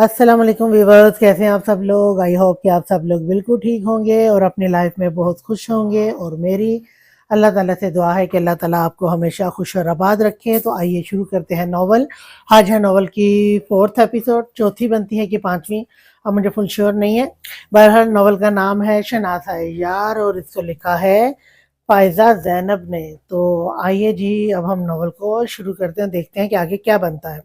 अस्सलाम वालेकुम व्यूवर्स, कैसे हैं आप सब लोग। आई होप कि आप सब लोग बिल्कुल ठीक होंगे और अपनी लाइफ में बहुत खुश होंगे। और मेरी अल्लाह ताला से दुआ है कि अल्लाह ताला आपको हमेशा खुश और आबाद रखे। तो आइए शुरू करते हैं नॉवल। आज है नॉवल की फोर्थ एपिसोड, चौथी बनती है कि पांचवी, अब मुझे फुल श्योर नहीं है। बहरहाल नॉवल का नाम है शनासा यार और इसको लिखा है फायजा जैनब ने। तो आइए जी, अब हम नॉवल को शुरू करते हैं, देखते हैं कि आगे क्या बनता है।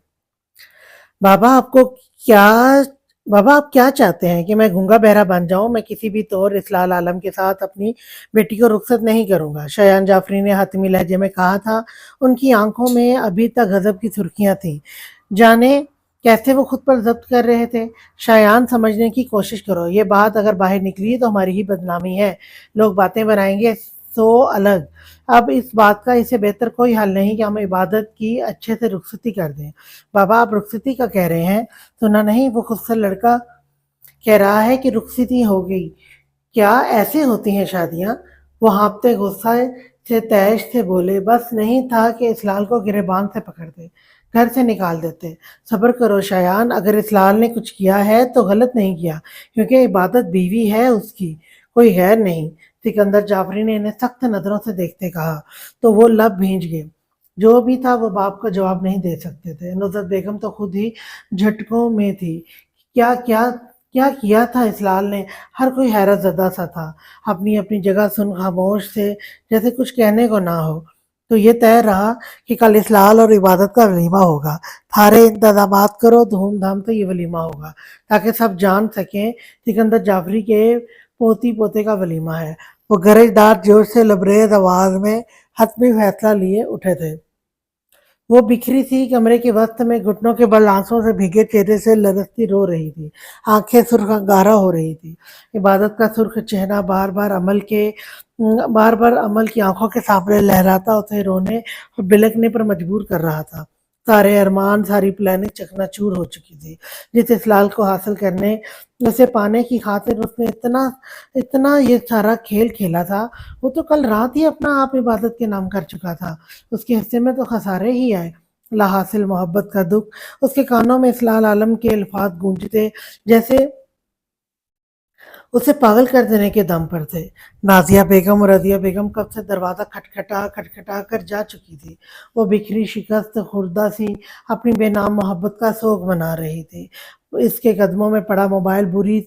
बाबा आपको क्या बाबा आप क्या चाहते हैं कि मैं गूंगा बहरा बन जाऊं? मैं किसी भी तौर इस्लाल आलम के साथ अपनी बेटी को रुखसत नहीं करूंगा, शयान जाफरी ने हतमी लहजे में कहा था। उनकी आंखों में अभी तक गजब की सुर्खियां थीं। जाने कैसे वो खुद पर जब्त कर रहे थे। शायान, समझने की कोशिश करो, ये बात अगर बाहर निकली तो हमारी ही बदनामी है। लोग बातें बनाएंगे सो अलग। अब इस बात का इससे बेहतर कोई हल नहीं कि हम इबादत की अच्छे से रुखसती कर दें। बाबा आप रुखसती का कह रहे हैं? सुना नहीं, वो खूबसूरत लड़का कह रहा है कि रुखसती हो गई। क्या ऐसे होती हैं शादियां? वो हाँफते गुस्सा से तैश से बोले, बस नहीं था कि इसलाल को गिरेबान से पकड़ दे, घर से निकाल देते। सब्र करो शायान, अगर इसलाल ने कुछ किया है तो गलत नहीं किया, क्योंकि इबादत बीवी है उसकी, कोई गैर नहीं। सिकंदर जाफरी ने इन्हें सख्त नजरों से देखते कहा तो वो लब भींच गए। जो भी था वो बाप का जवाब नहीं दे सकते थे। नुसरत बेगम तो खुद ही झटकों में थी। क्या क्या क्या किया था इसलाल ने? हर कोई हैरत ज़दा सा था, अपनी अपनी जगह सुन खामोश थे, जैसे कुछ कहने को ना हो। तो ये तय रहा कि कल इसलाल और इबादत का वलीमा होगा। सारे इंतजामात करो, धूमधाम से ये वलीमा होगा, ताकि सब जान सकें सिकंदर जाफरी के पोती पोते का वलीमा है। वो गरजदार जोश से लबरेज आवाज में हतमी फैसला लिए उठे थे। वो बिखरी सी कमरे के वस्त में घुटनों के बल आंसुओं से भीगे चेहरे से लरसती रो रही थी। आंखें सुर्ख अंगारा हो रही थी। इबादत का सुर्ख चेहरा बार बार अमल की आंखों के सामने लहराता उसे रोने और बिलखने पर मजबूर कर रहा था। सारे अरमान, सारी प्लानिंग चकनाचूर हो चुकी थी। जिस इस्लाल को हासिल करने, उसे पाने की खातिर उसने इतना इतना ये सारा खेल खेला था, वो तो कल रात ही अपना आप इबादत के नाम कर चुका था। उसके हिस्से में तो खसारे ही आए। लाहासिल मोहब्बत का दुख। उसके कानों में इस्लाल आलम के अल्फाज गूंजते जैसे उसे पागल कर देने के दम पर थे। नाजिया बेगम और रजिया बेगम कब से दरवाज़ा खटखटा कर जा चुकी थी। वो बिखरी शिकस्त खुर्दा सी अपनी बेनाम मोहब्बत का सोग मना रही थी। इसके कदमों में पड़ा मोबाइल बुरी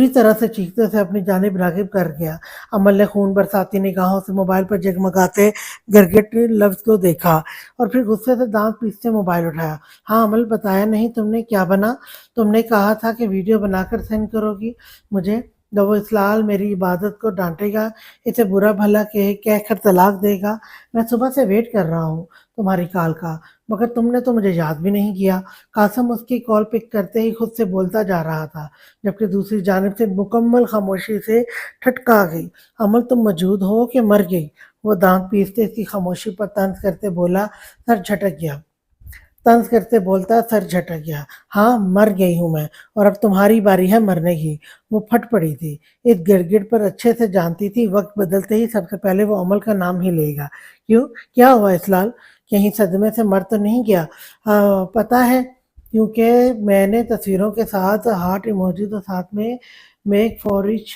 तरह से चीखते उसे अपनी जानिब राग़िब कर गया। अमल ने खून बरसाती निगाहों से मोबाइल पर जगमगाते गिरगिट लफ्ज़ को देखा और फिर गुस्से से दांत पीसते मोबाइल उठाया। हाँ अमल, बताया नहीं तुमने क्या बना? तुमने कहा था कि वीडियो बनाकर सेंड करोगी मुझे। जब वो इस्लाल मेरी इबादत को डांटेगा, इसे बुरा भला कहकर तलाक देगा। मैं सुबह से वेट कर रहा हूँ तुम्हारी कॉल का, मगर तुमने तो मुझे याद भी नहीं किया। कासिम उसकी कॉल पिक करते ही खुद से बोलता जा रहा था, जबकि दूसरी जानिब से मुकम्मल खामोशी से ठटका गई। अमल, तुम मौजूद हो कि मर गई? वो दांत पीसते इसकी खामोशी पर तंज करते बोलता सर झटक गया। हाँ मर गई हूँ मैं, और अब तुम्हारी बारी है मरने की। वो फट पड़ी थी। इस गिरगिट पर अच्छे से जानती थी वक्त बदलते ही सबसे पहले वो अमल का नाम ही लेगा। क्यों, क्या हुआ इसलाल? कहीं सदमे से मर तो नहीं गया? पता है, क्योंकि मैंने तस्वीरों के साथ हार्ट इमोजी तो साथ में make for each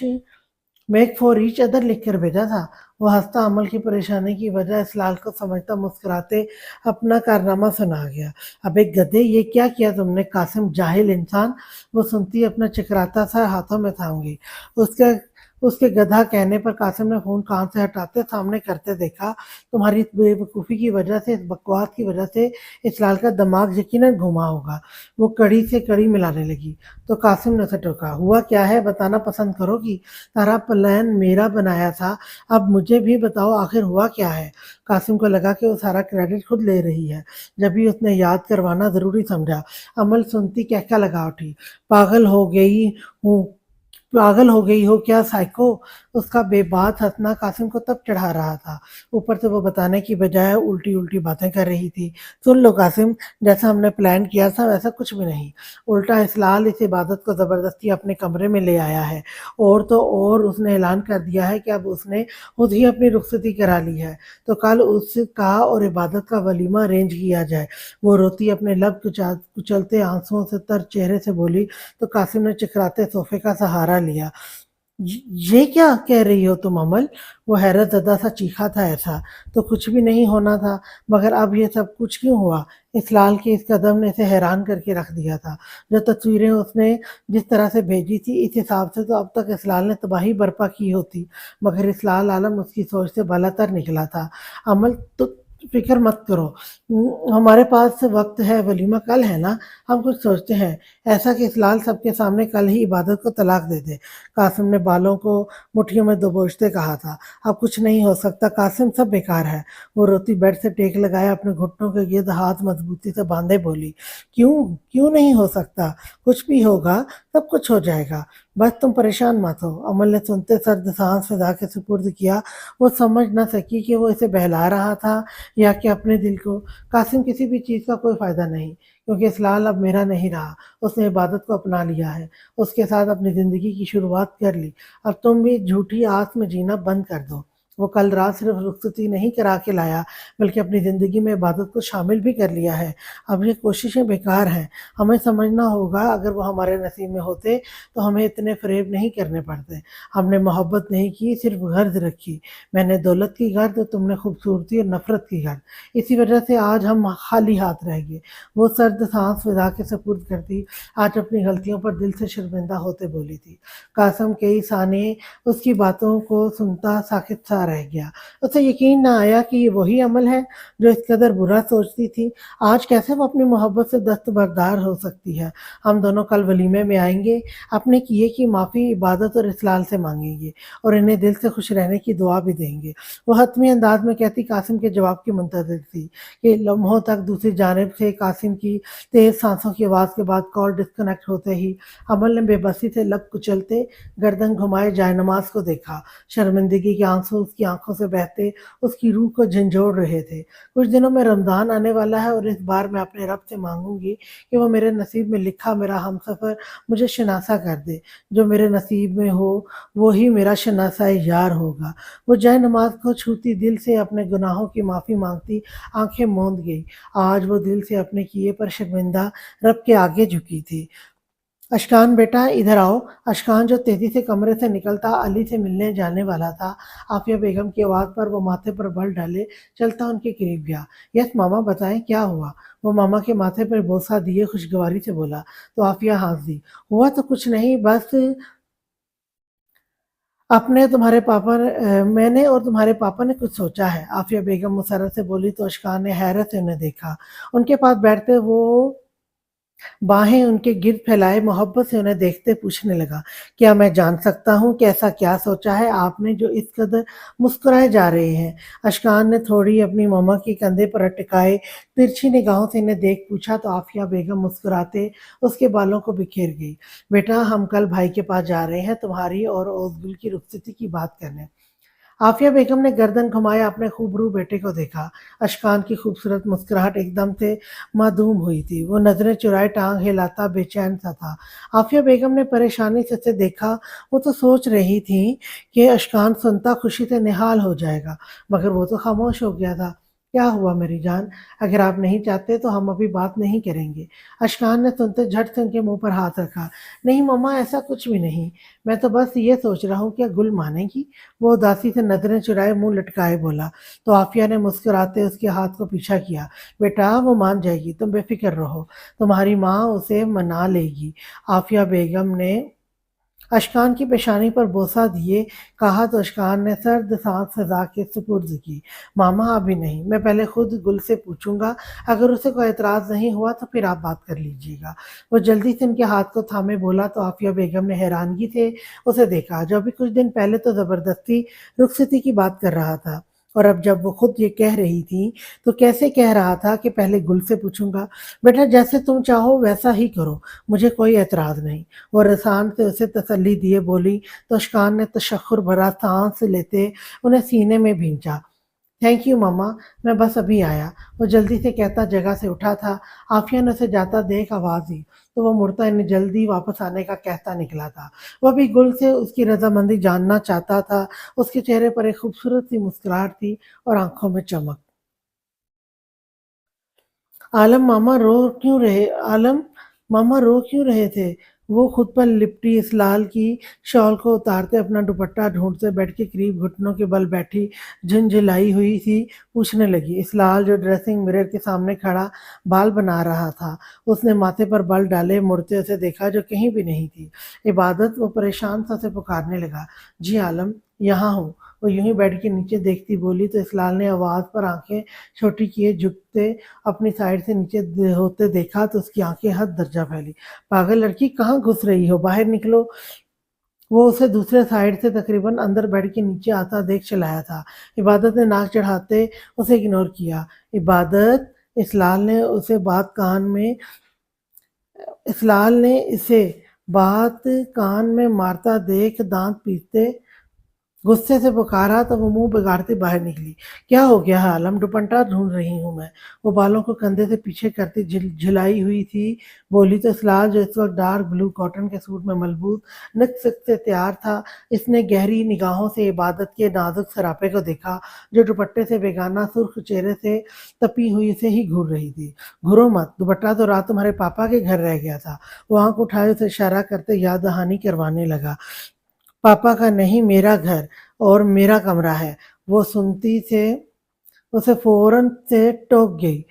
make for each other लिख कर भेजा था। वो हंसता अमल की परेशानी की वजह इस्लाल को समझता मुस्कुराते अपना कारनामा सुना गया। अब एक गधे, ये क्या किया तुमने कासिम, जाहिल इंसान? वो सुनती अपना चकराता सा हाथों में थाम गई। उसके उसके गधा कहने पर कासिम ने फोन कान से हटाते सामने करते देखा। तुम्हारी इस बेवकूफ़ी की वजह से, इस बकवास की वजह से इस्लाल का दिमाग यकीनन घुमा होगा। वो कड़ी से कड़ी मिलाने लगी। तो कासिम ने उसे टोका। हुआ क्या है, बताना पसंद करोगी? सारा प्लान मेरा बनाया था, अब मुझे भी बताओ आखिर हुआ क्या है? कासिम को लगा कि वो सारा क्रेडिट खुद ले रही है, जब भी उसने याद करवाना ज़रूरी समझा। अमल सुनती कहका लगा उठी। पागल हो गई हूँ पागल हो गई हो क्या साइको। उसका बेबात हंसना कासिम को तब चढ़ा रहा था, ऊपर से वो बताने की बजाय उल्टी उल्टी बातें कर रही थी। सुन लो कासिम, जैसा हमने प्लान किया था वैसा कुछ भी नहीं। उल्टा इसलाल इस इबादत को ज़बरदस्ती अपने कमरे में ले आया है, और तो और उसने ऐलान कर दिया है कि अब उसने खुद ही अपनी रुखसती करा ली है, तो कल उसका और इबादत का वलीमा अरेंज किया जाए। वो रोती अपने लब कुचलते आंसुओं से तर चेहरे से बोली, तो कासिम ने चिकराते सोफे का सहारा लिया। ये क्या कह रही हो तुम अमल। वो हैरत ज़दा सा चीखा था। ऐसा तो कुछ भी नहीं होना था, मगर अब ये सब कुछ क्यों हुआ। इस लाल के इस कदम ने इसे हैरान करके रख दिया था। जो तस्वीरें उसने जिस तरह से भेजी थी, इस हिसाब से तो अब तक इस लाल ने तबाही बर्पा की होती, मगर इस लाल आलम उसकी सोच से बालातर निकला था। अमल तो फिक्र मत करो, हमारे पास वक्त है, वलीमा कल है ना, हम कुछ सोचते हैं। ऐसा कि इस लाल सबके सामने कल ही इबादत को तलाक दे दे। कासिम ने बालों को मुट्ठियों में दबोचते कहा था। अब कुछ नहीं हो सकता कासिम, सब बेकार है। वो रोती बेड से टेक लगाया अपने घुटनों के गिर्द हाथ मजबूती से बांधे बोली, क्यों क्यों नहीं हो सकता। कुछ भी होगा, सब कुछ हो जाएगा, बस तुम परेशान मत हो। अमल ने सुनते सर्द सांस फिजा के सुपुर्द किया। वो समझ न सकी कि वो इसे बहला रहा था या कि अपने दिल को। कासिम, किसी भी चीज़ का कोई फ़ायदा नहीं, क्योंकि इस्लाल अब मेरा नहीं रहा। उसने इबादत को अपना लिया है, उसके साथ अपनी ज़िंदगी की शुरुआत कर ली। अब तुम भी झूठी आस में जीना बंद कर दो। वो कल रात सिर्फ रुखसती नहीं करा के लाया, बल्कि अपनी ज़िंदगी में इबादत को शामिल भी कर लिया है। अब ये कोशिशें बेकार हैं। हमें समझना होगा, अगर वो हमारे नसीब में होते तो हमें इतने फ़रेब नहीं करने पड़ते। हमने मोहब्बत नहीं की, सिर्फ गर्ज रखी। मैंने दौलत की गर्द, तुमने खूबसूरती और नफ़रत की गर्द। इसी वजह से आज हम खाली हाथ रह गए। वो सर्द सांस फिजा के सपुर्द करती, आज अपनी गलतियों पर दिल से शर्मिंदा होते बोली थी। कासम कई साने उसकी बातों को सुनता साकित सा रह गया। उसे यकीन ना आया कि ये वही अमल है जो इस कदर बुरा सोचती थी। आज कैसे वो अपनी मोहब्बत से दस्तबरदार हो सकती है। हम दोनों कल वलीमे में आएंगे, अपने किए की माफ़ी इबादत और इस्लाल से मांगेंगे, और इन्हें दिल से खुश रहने की दुआ भी देंगे। वो हतमी अंदाज में कहती कासिम के जवाब की मुंतज़िर थी कि लम्हों तक दूसरी जानिब से कासिम की तेज़ सांसों की आवाज़ के बाद कॉल डिस्कनेक्ट होते ही अमल ने बेबसी से लब कुचलते गर्दन घुमाए जायनमाज को देखा। शर्मिंदगी के आंसू उसकी आंखों से बहते उसकी रूह को झंझोड़ रहे थे। कुछ दिनों में रमज़ान आने वाला है, और इस बार मैं अपने रब से मांगूंगी कि वो मेरे नसीब में लिखा मेरा हमसफ़र मुझे शनासा कर दे। जो मेरे नसीब में हो वो ही मेरा शनासा यार होगा। वो जय नमाज को छूती दिल से अपने गुनाहों की माफ़ी मांगती आंखें मूंद गई। आज वो दिल से अपने किए पर शर्मिंदा रब के आगे झुकी थी। अशकान बेटा इधर आओ। अशकान जो तेजी से कमरे से निकलता अली से मिलने जाने वाला था, आफिया बेगम की आवाज़ पर वो माथे पर बल डाले चलता उनके करीब गया। यस मामा, बताएं क्या हुआ। वो मामा के माथे पर बोसा दिए खुशगवारी से बोला, तो आफिया हंस दी। हुआ तो कुछ नहीं, बस मैंने और तुम्हारे पापा ने कुछ सोचा है। आफिया बेगम मुसर्रत से बोली, तो अशकान ने हैरत से उन्हें देखा। उनके पास बैठते वो बाहें उनके गिर्द फैलाए मोहब्बत से उन्हें देखते पूछने लगा, क्या मैं जान सकता हूँ कि ऐसा क्या सोचा है आपने जो इस कदर मुस्कुराए जा रहे हैं। अशकान ने थोड़ी अपनी मम्मा के कंधे पर अटकाए तिरछी निगाहों से इन्हें देख पूछा, तो आफिया बेगम मुस्कुराते उसके बालों को बिखेर गई। बेटा, हम कल भाई के पास जा रहे हैं तुम्हारी और ओसगुल की रुखसती की बात करने। आफिया बेगम ने गर्दन घुमाया अपने खूबरू बेटे को देखा। अशकान की खूबसूरत मुस्कुराहट एकदम से मासूम हुई थी। वो नजरें चुराए टांग हिलाता बेचैन सा था। आफिया बेगम ने परेशानी से उसे देखा। वो तो सोच रही थी कि अशकान सुनता खुशी से निहाल हो जाएगा, मगर वो तो खामोश हो गया था। क्या हुआ मेरी जान, अगर आप नहीं चाहते तो हम अभी बात नहीं करेंगे। अशकान ने सुनते झट से उनके मुंह पर हाथ रखा। नहीं मम्मा, ऐसा कुछ भी नहीं, मैं तो बस ये सोच रहा हूँ क्या गुल मानेगी। वो उदासी से नजरें चुराए मुंह लटकाए बोला। तो आफिया ने मुस्कुराते उसके हाथ को पीछा किया। बेटा, वो मान जाएगी, तुम बेफिक्र रहो, तुम्हारी माँ उसे मना लेगी। आफिया बेगम ने अशकान की पेशानी पर बोसा दिए कहा, तो अशकान ने सर्द सांस सजा के सुपुर्द की। मामा अभी नहीं, मैं पहले खुद गुल से पूछूंगा, अगर उसे कोई एतराज़ नहीं हुआ तो फिर आप बात कर लीजिएगा। वो जल्दी से उनके हाथ को थामे बोला, तो आफिया बेगम ने हैरानगी से उसे देखा, जो अभी कुछ दिन पहले तो ज़बरदस्ती रुखसती की बात कर रहा था। اور اب جب وہ خود یہ کہہ رہی تھی تو کیسے کہہ رہا تھا کہ پہلے گل سے پوچھوں گا؟ بیٹا جیسے تم چاہو ویسا ہی کرو، مجھے کوئی اعتراض نہیں۔ وہ رسان سے اسے تسلی دیے بولی تو اشکان نے تشخر بھرا سانس لیتے انہیں سینے میں بھینچا۔ تھینک یو مما، میں بس ابھی آیا، وہ جلدی سے کہتا جگہ سے اٹھا تھا۔ عافیہ نے اسے جاتا دیکھ آواز دی تو وہ مڑتا انہیں جلدی واپس آنے کا کہتا نکلا تھا۔ وہ بھی گل سے اس کی رضامندی جاننا چاہتا تھا۔ اس کے چہرے پر ایک خوبصورت سی مسکراہٹ تھی اور آنکھوں میں چمک۔ عالم ماما رو کیوں رہے عالم ماما رو کیوں رہے تھے؟ وہ خود پر لپٹی اسلال کی شال کو اتارتے اپنا دوپٹہ ڈھونڈتے بیڈ کے قریب گھٹنوں کے بل بیٹھی جھنجھلائی ہوئی تھی پوچھنے لگی۔ اسلال جو ڈریسنگ مرر کے سامنے کھڑا بال بنا رہا تھا، اس نے ماتھے پر بل ڈالے مڑتے اسے دیکھا جو کہیں بھی نہیں تھی۔ عبادت، وہ پریشان سا سے پکارنے لگا۔ جی عالم، یہاں ہوں، وہ یوں ہی بیڈ کے نیچے دیکھتی بولی تو اسلال نے آواز پر آنکھیں چھوٹی کیے جھکتے اپنی سائڈ سے نیچے ہوتے دیکھا تو اس کی آنکھیں حد درجہ پھیلی۔ پاگل لڑکی، کہاں گھس رہی ہو؟ باہر نکلو۔ وہ اسے دوسرے سائڈ سے تقریباً اندر بیڈ کے نیچے آتا دیکھ چلایا تھا۔ عبادت نے ناک چڑھاتے اسے اگنور کیا۔ عبادت، اسلال نے اسے بات کان میں مارتا دیکھ دانت پیستے غصے سے پکارا تو وہ منہ بگاڑتے باہر نکلی۔ کیا ہو گیا ہے عالم؟ دوپٹہ ڈھونڈ رہی ہوں میں، وہ بالوں کو کندھے سے پیچھے کرتی جھلائی ہوئی تھی بولی تو اسلال جو اس وقت ڈارک بلو کاٹن کے سوٹ میں ملبوس نک سے تیار تھا، اس نے گہری نگاہوں سے عبادت کے نازک سراپے کو دیکھا جو دوپٹے سے بیگانہ سرخ چہرے سے تپی ہوئی سے ہی گھور رہی تھی۔ گھرو مت، دوپٹہ تو رات تمہارے پاپا کے گھر رہ گیا تھا۔ وہ آنکھ اٹھائے اسے اشارہ کرتے یاد دہانی کروانے لگا۔ پاپا کا نہیں، میرا گھر اور میرا کمرہ ہے۔ وہ سنتی سے اسے فوراً سے ٹوک گئی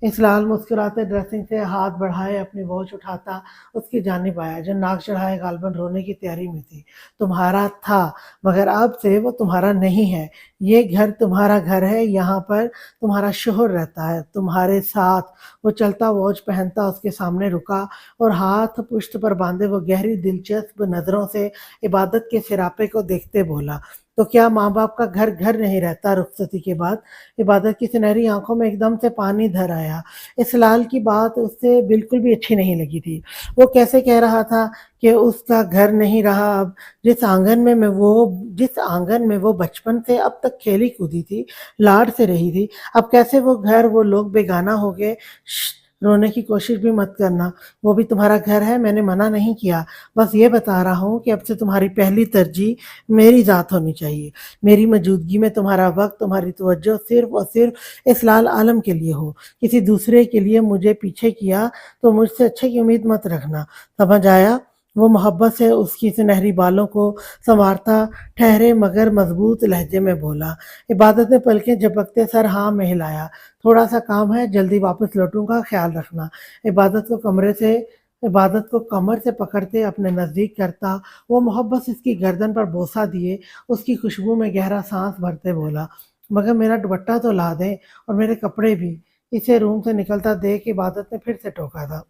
اسلال مسکراتے ڈریسنگ سے ہاتھ بڑھائے اپنی واچ اٹھاتا اس کی جانب آیا جو ناک چڑھائے غالباً رونے کی تیاری میں تھی۔ تمہارا تھا، مگر اب سے وہ تمہارا نہیں ہے۔ یہ گھر تمہارا گھر ہے، یہاں پر تمہارا شوہر رہتا ہے، تمہارے ساتھ۔ وہ چلتا واچ پہنتا اس کے سامنے رکا اور ہاتھ پشت پر باندھے وہ گہری دلچسپ نظروں سے عبادت کے سراپے کو دیکھتے بولا، تو کیا ماں باپ کا گھر گھر نہیں رہتا رخصتی کے بعد؟ عبادت کی سنہری آنکھوں میں ایک دم سے پانی بھر آیا۔ اسلال کی بات اس سے بالکل بھی اچھی نہیں لگی تھی۔ وہ کیسے کہہ رہا تھا کہ اس کا گھر نہیں رہا اب؟ جس آنگن میں وہ بچپن سے اب تک کھیلی کودی تھی، لاڈ سے رہی تھی، اب کیسے وہ گھر، وہ لوگ بیگانہ ہو گئے؟ رونے کی کوشش بھی مت کرنا، وہ بھی تمہارا گھر ہے، میں نے منع نہیں کیا، بس یہ بتا رہا ہوں کہ اب سے تمہاری پہلی ترجیح میری ذات ہونی چاہیے۔ میری موجودگی میں تمہارا وقت، تمہاری توجہ صرف اور صرف اسلال عالم کے لیے ہو۔ کسی دوسرے کے لیے مجھے پیچھے کیا تو مجھ سے اچھے کی امید مت رکھنا، سمجھ آیا؟ وہ محبت سے اس کی سنہری بالوں کو سنوارتا ٹھہرے مگر مضبوط لہجے میں بولا۔ عبادت نے پلکیں جھپکتے سر ہاں میں ہلایا۔ تھوڑا سا کام ہے، جلدی واپس لوٹوں گا، خیال رکھنا۔ عبادت کو کمر سے پکڑتے اپنے نزدیک کرتا وہ محبت سے اس کی گردن پر بوسہ دیے اس کی خوشبو میں گہرا سانس بھرتے بولا، مگر میرا دوپٹہ تو لا دیں اور میرے کپڑے بھی۔ اسے روم سے نکلتا دیکھ عبادت نے پھر سے ٹوکا تھا۔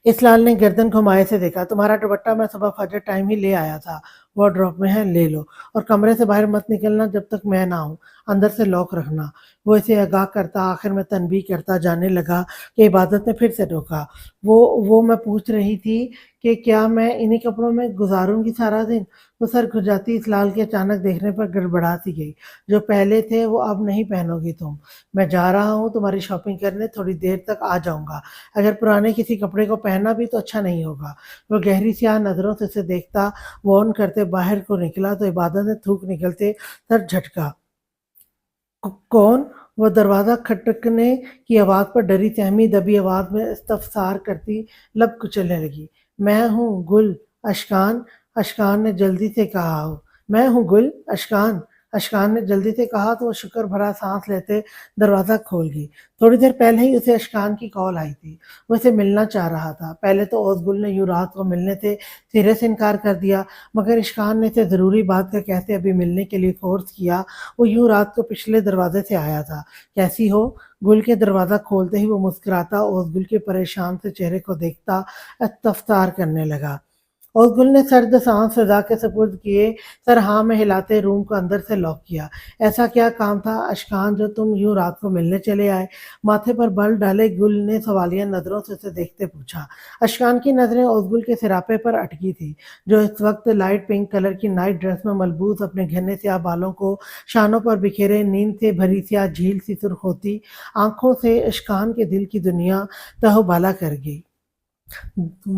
اسلال نے گردن گھمائے سے دیکھا، تمہارا دوپٹہ میں صبح فجر ٹائم ہی لے آیا تھا، وارڈروب میں ہے، لے لو، اور کمرے سے باہر مت نکلنا جب تک میں نہ آؤں، اندر سے لاک رکھنا۔ وہ اسے آگاہ کرتا آخر میں تنبیہ کرتا جانے لگا کہ عبادت نے پھر سے ٹوکا۔ وہ میں پوچھ رہی تھی کہ کیا میں انہی کپڑوں میں گزاروں گی سارا دن؟ وہ سر کھجاتی اسلال کے اچانک دیکھنے پر گڑبڑا سی گئی۔ جو پہلے تھے وہ اب نہیں پہنو گی تم۔ میں جا رہا ہوں تمہاری شاپنگ کرنے، تھوڑی دیر تک آ جاؤں گا، اگر پرانے کسی کپڑے کو پہننا بھی تو اچھا نہیں ہوگا۔ وہ گہری سیاہ نظروں سے اسے دیکھتا وارن کرتے باہر کو نکلا تو عبادت نے تھوک نکلتے سر جھٹکا۔ کون؟ وہ دروازہ کھٹکنے کی آواز پر ڈری سہمی دبی آواز میں استفسار کرتی لب کچلنے لگی۔ میں ہوں گل، اشکان نے جلدی سے کہا۔ میں ہوں گل، اشکان نے جلدی سے کہا تو وہ شکر بھرا سانس لیتے دروازہ کھول گئی۔ تھوڑی دیر پہلے ہی اسے اشکان کی کال آئی تھی، وہ اسے ملنا چاہ رہا تھا۔ پہلے تو اوزگل نے یوں رات کو ملنے سے سرے سے انکار کر دیا، مگر اشکان نے اسے ضروری بات کا کہتے ابھی ملنے کے لیے فورس کیا۔ وہ یوں رات کو پچھلے دروازے سے آیا تھا۔ کیسی ہو؟ گل کے دروازہ کھولتے ہی وہ مسکراتا اوزگل کے پریشان سے چہرے کو دیکھتا استفسار کرنے لگا۔ اور گل نے سرد سانس فضا کے سپرد کیے، سر ہاں میں ہلاتے روم کو اندر سے لاک کیا۔ ایسا کیا کام تھا اشکان جو تم یوں رات کو ملنے چلے آئے؟ ماتھے پر بل ڈالے گل نے سوالیہ نظروں سے اسے دیکھتے پوچھا۔ اشکان کی نظریں اوزگل کے سراپے پر اٹکی تھی، جو اس وقت لائٹ پنک کلر کی نائٹ ڈریس میں ملبوس اپنے گھنے سیاہ بالوں کو شانوں پر بکھیرے نیند سے بھری سیاہ جھیل سی سرخ ہوتی آنکھوں سے اشکان کے دل کی دنیا تہو بالا کر گئی۔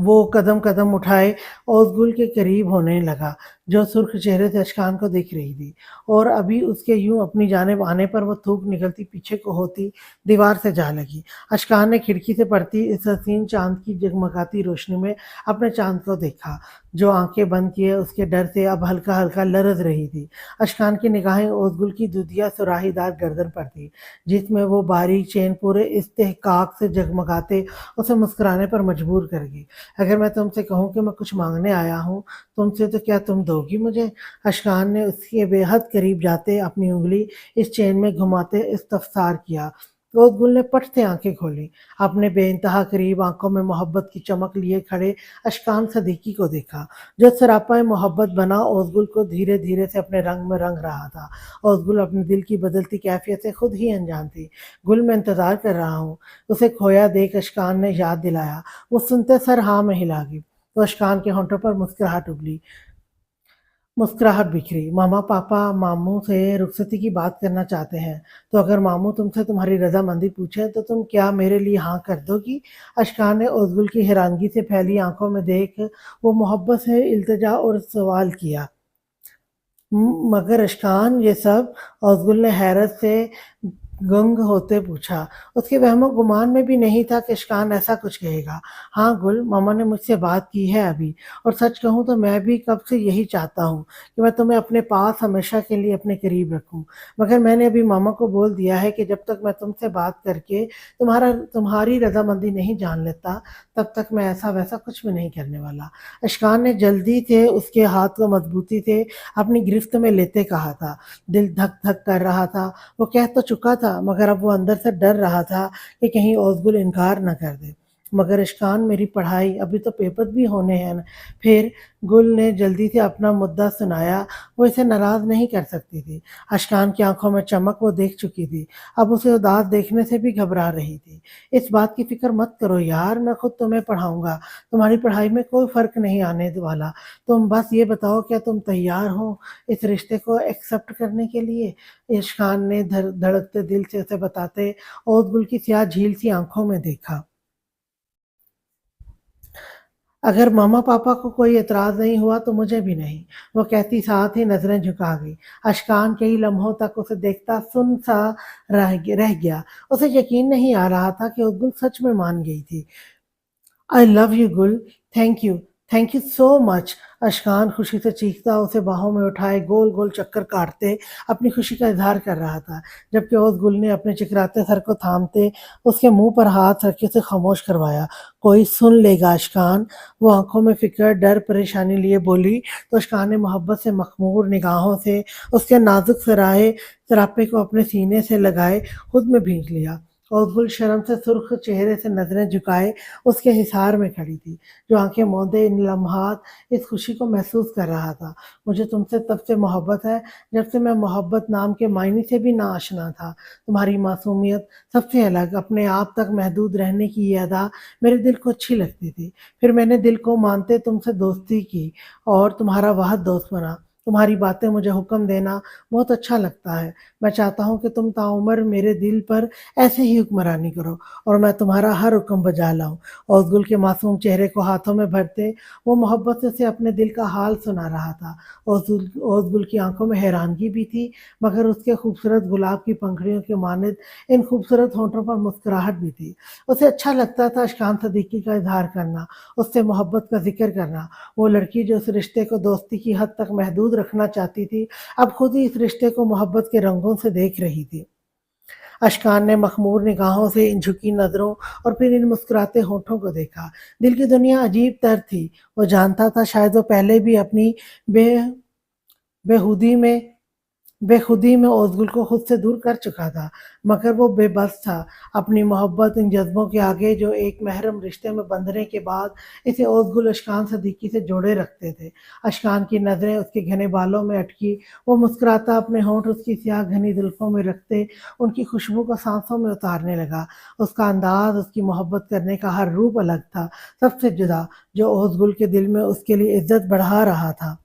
وہ قدم قدم اٹھائے اوزگل کے قریب ہونے لگا، جو سرخ چہرے سے اشکان کو دیکھ رہی تھی، اور ابھی اس کے یوں اپنی جانب آنے پر وہ تھوک نکلتی پیچھے کو ہوتی دیوار سے جا لگی۔ اشکان نے کھڑکی سے پڑتی اس حسین چاند کی جگمگاتی روشنی میں اپنے چاند کو دیکھا، جو آنکھیں بند کیے اس کے ڈر سے اب ہلکا ہلکا لرز رہی تھی۔ اشکان کی نگاہیں اوزگل کی دودھیا سراہی دار گردن پر تھی، جس میں وہ باریک چین پورے استحقاق سے جگمگاتے اسے مسکرانے پر مجبور کر گئی۔ اگر میں تم سے کہوں کہ میں کچھ مانگنے آیا ہوں تم سے، تو کیا تم دو گی مجھے؟ اشکان نے اس کے بے حد قریب جاتے اپنی انگلی اس چین میں گھماتے استفسار کیا۔ اوزگل نے پٹ سے آنکھیں کھولی، اپنے بے انتہا قریب آنکھوں میں محبت کی چمک لیے کھڑے اشکان صدیقی کو دیکھا، جو سراپا محبت بنا اوزگل کو دھیرے دھیرے سے اپنے رنگ میں رنگ رہا تھا۔ اوزگل اپنے دل کی بدلتی کیفیت سے خود ہی انجان تھی۔ گل میں انتظار کر رہا ہوں، اسے کھویا دیکھ اشکان نے یاد دلایا۔ وہ سنتے سر ہاں میں ہلا گئی، تو اشکان کے ہونٹوں پر مسکراہٹ بکھری۔ ماما پاپا ماموں سے رخصتی کی بات کرنا چاہتے ہیں، تو اگر ماموں تم سے تمہاری رضامندی پوچھے تو تم کیا میرے لیے ہاں کر دو گی؟ اشکان نے اوزگل کی حیرانگی سے پھیلی آنکھوں میں دیکھ وہ محبت سے التجا اور سوال کیا۔ مگر اشکان یہ سب؟ اوزگل نے حیرت سے گنگ ہوتے پوچھا۔ اس کے وہم و گمان میں بھی نہیں تھا کہ اشکان ایسا کچھ کہے گا۔ ہاں گل، ماما نے مجھ سے بات کی ہے ابھی، اور سچ کہوں تو میں بھی کب سے یہی چاہتا ہوں کہ میں تمہیں اپنے پاس ہمیشہ کے لیے اپنے قریب رکھوں، مگر میں نے ابھی ماما کو بول دیا ہے کہ جب تک میں تم سے بات کر کے تمہاری رضامندی نہیں جان لیتا تب تک میں ایسا ویسا کچھ بھی نہیں کرنے والا۔ اشکان نے جلدی سے اس کے ہاتھ کو مضبوطی سے اپنی گرفت میں لیتے کہا تھا۔ دل دھک دھک کر رہا تھا، وہ کہہ تو چکا تھا مگر اب وہ اندر سے ڈر رہا تھا کہ کہیں اوزگل انکار نہ کر دے۔ مگر اشکان، میری پڑھائی، ابھی تو پیپر بھی ہونے ہیں۔ پھر گل نے جلدی سے اپنا مدعا سنایا۔ وہ اسے ناراض نہیں کر سکتی تھی۔ اشکان کی آنکھوں میں چمک وہ دیکھ چکی تھی، اب اسے اداس دیکھنے سے بھی گھبرا رہی تھی۔ اس بات کی فکر مت کرو یار، میں خود تمہیں پڑھاؤں گا، تمہاری پڑھائی میں کوئی فرق نہیں آنے والا۔ تم بس یہ بتاؤ کیا تم تیار ہو اس رشتے کو ایکسپٹ کرنے کے لیے؟ اشکان نے دھڑکتے دل سے اسے بتاتے اوزگل کی سیاہ جھیل سی آنکھوں میں دیکھا۔ اگر ماما پاپا کو کوئی اعتراض نہیں ہوا تو مجھے بھی نہیں، وہ کہتی ساتھ ہی نظریں جھکا گئی۔ اشکان کئی لمحوں تک اسے دیکھتا سن سا رہ گیا۔ اسے یقین نہیں آ رہا تھا کہ اوزگل سچ میں مان گئی تھی۔ I love you girl, thank you so much. Ashkan خوشی سے چیختا اسے باہوں میں اٹھائے گول گول چکر کاٹتے اپنی خوشی کا اظہار کر رہا تھا، جبکہ اوزگل نے اپنے چکراتے سر کو تھامتے اس کے منہ پر ہاتھ رکھ کے اسے خاموش کروایا۔ کوئی سن لے گا اشکان، وہ آنکھوں میں فکر ڈر پریشانی لیے بولی، تو اشکان نے محبت سے مخمور نگاہوں سے اس کے نازک سراپے کو اپنے سینے سے لگائے خود میں بھینچ لیا۔ اوزگل شرم سے سرخ چہرے سے نظریں جھکائے اس کے حصار میں کھڑی تھی، جو آنکھیں موندے ان لمحات اس خوشی کو محسوس کر رہا تھا۔ مجھے تم سے تب سے محبت ہے جب سے میں محبت نام کے معنی سے بھی نا آشنا تھا۔ تمہاری معصومیت، سب سے الگ، اپنے آپ تک محدود رہنے کی یہ ادا میرے دل کو اچھی لگتی تھی۔ پھر میں نے دل کو مانتے تم سے دوستی کی اور تمہارا واحد دوست بنا۔ تمہاری باتیں، مجھے حکم دینا بہت اچھا لگتا ہے۔ میں چاہتا ہوں کہ تم تاعمر میرے دل پر ایسے ہی حکمرانی کرو اور میں تمہارا ہر حکم بجا لاؤں۔ اوزگل کے معصوم چہرے کو ہاتھوں میں بھرتے وہ محبت سے اپنے دل کا حال سنا رہا تھا۔ اوزگل کی آنکھوں میں حیرانگی بھی تھی، مگر اس کے خوبصورت گلاب کی پنکھڑیوں کے مانند ان خوبصورت ہونٹوں پر مسکراہٹ بھی تھی۔ اسے اچھا لگتا تھا اشکان صدیقی کا اظہار کرنا، اس سے محبت کا ذکر کرنا۔ وہ لڑکی جو اس رشتے کو دوستی کی حد تک محدود رکھنا چاہتی تھی، اب خود ہی اس رشتے کو محبت کے رنگوں سے دیکھ رہی تھی۔ اشکان نے مخمور نگاہوں سے ان جھکی نظروں اور پھر ان مسکراتے ہونٹوں کو دیکھا۔ دل کی دنیا عجیب تر تھی۔ وہ جانتا تھا شاید وہ پہلے بھی اپنی بے بےہودی میں बेखुदी में ओसगुल को खुद से दूर कर चुका था, मगर वो बेबस था। अपनी मोहब्बत इन जज्बों के आगे जो एक महरम रिश्ते में बंधने के बाद इसे ओसगुल अशकान सदीकी से जोड़े रखते थे। अशकान की नज़रें उसके घने बालों में अटकी, वो मुस्कुराता अपने होंठ उसकी स्याह घनी जुल्फ़ों में रखते उनकी खुशबू को सांसों में उतारने लगा। उसका अंदाज़, उसकी मोहब्बत करने का हर रूप अलग था, सबसे जुदा, जो ओसगुल के दिल में उसके लिए इज़्ज़त बढ़ा रहा था।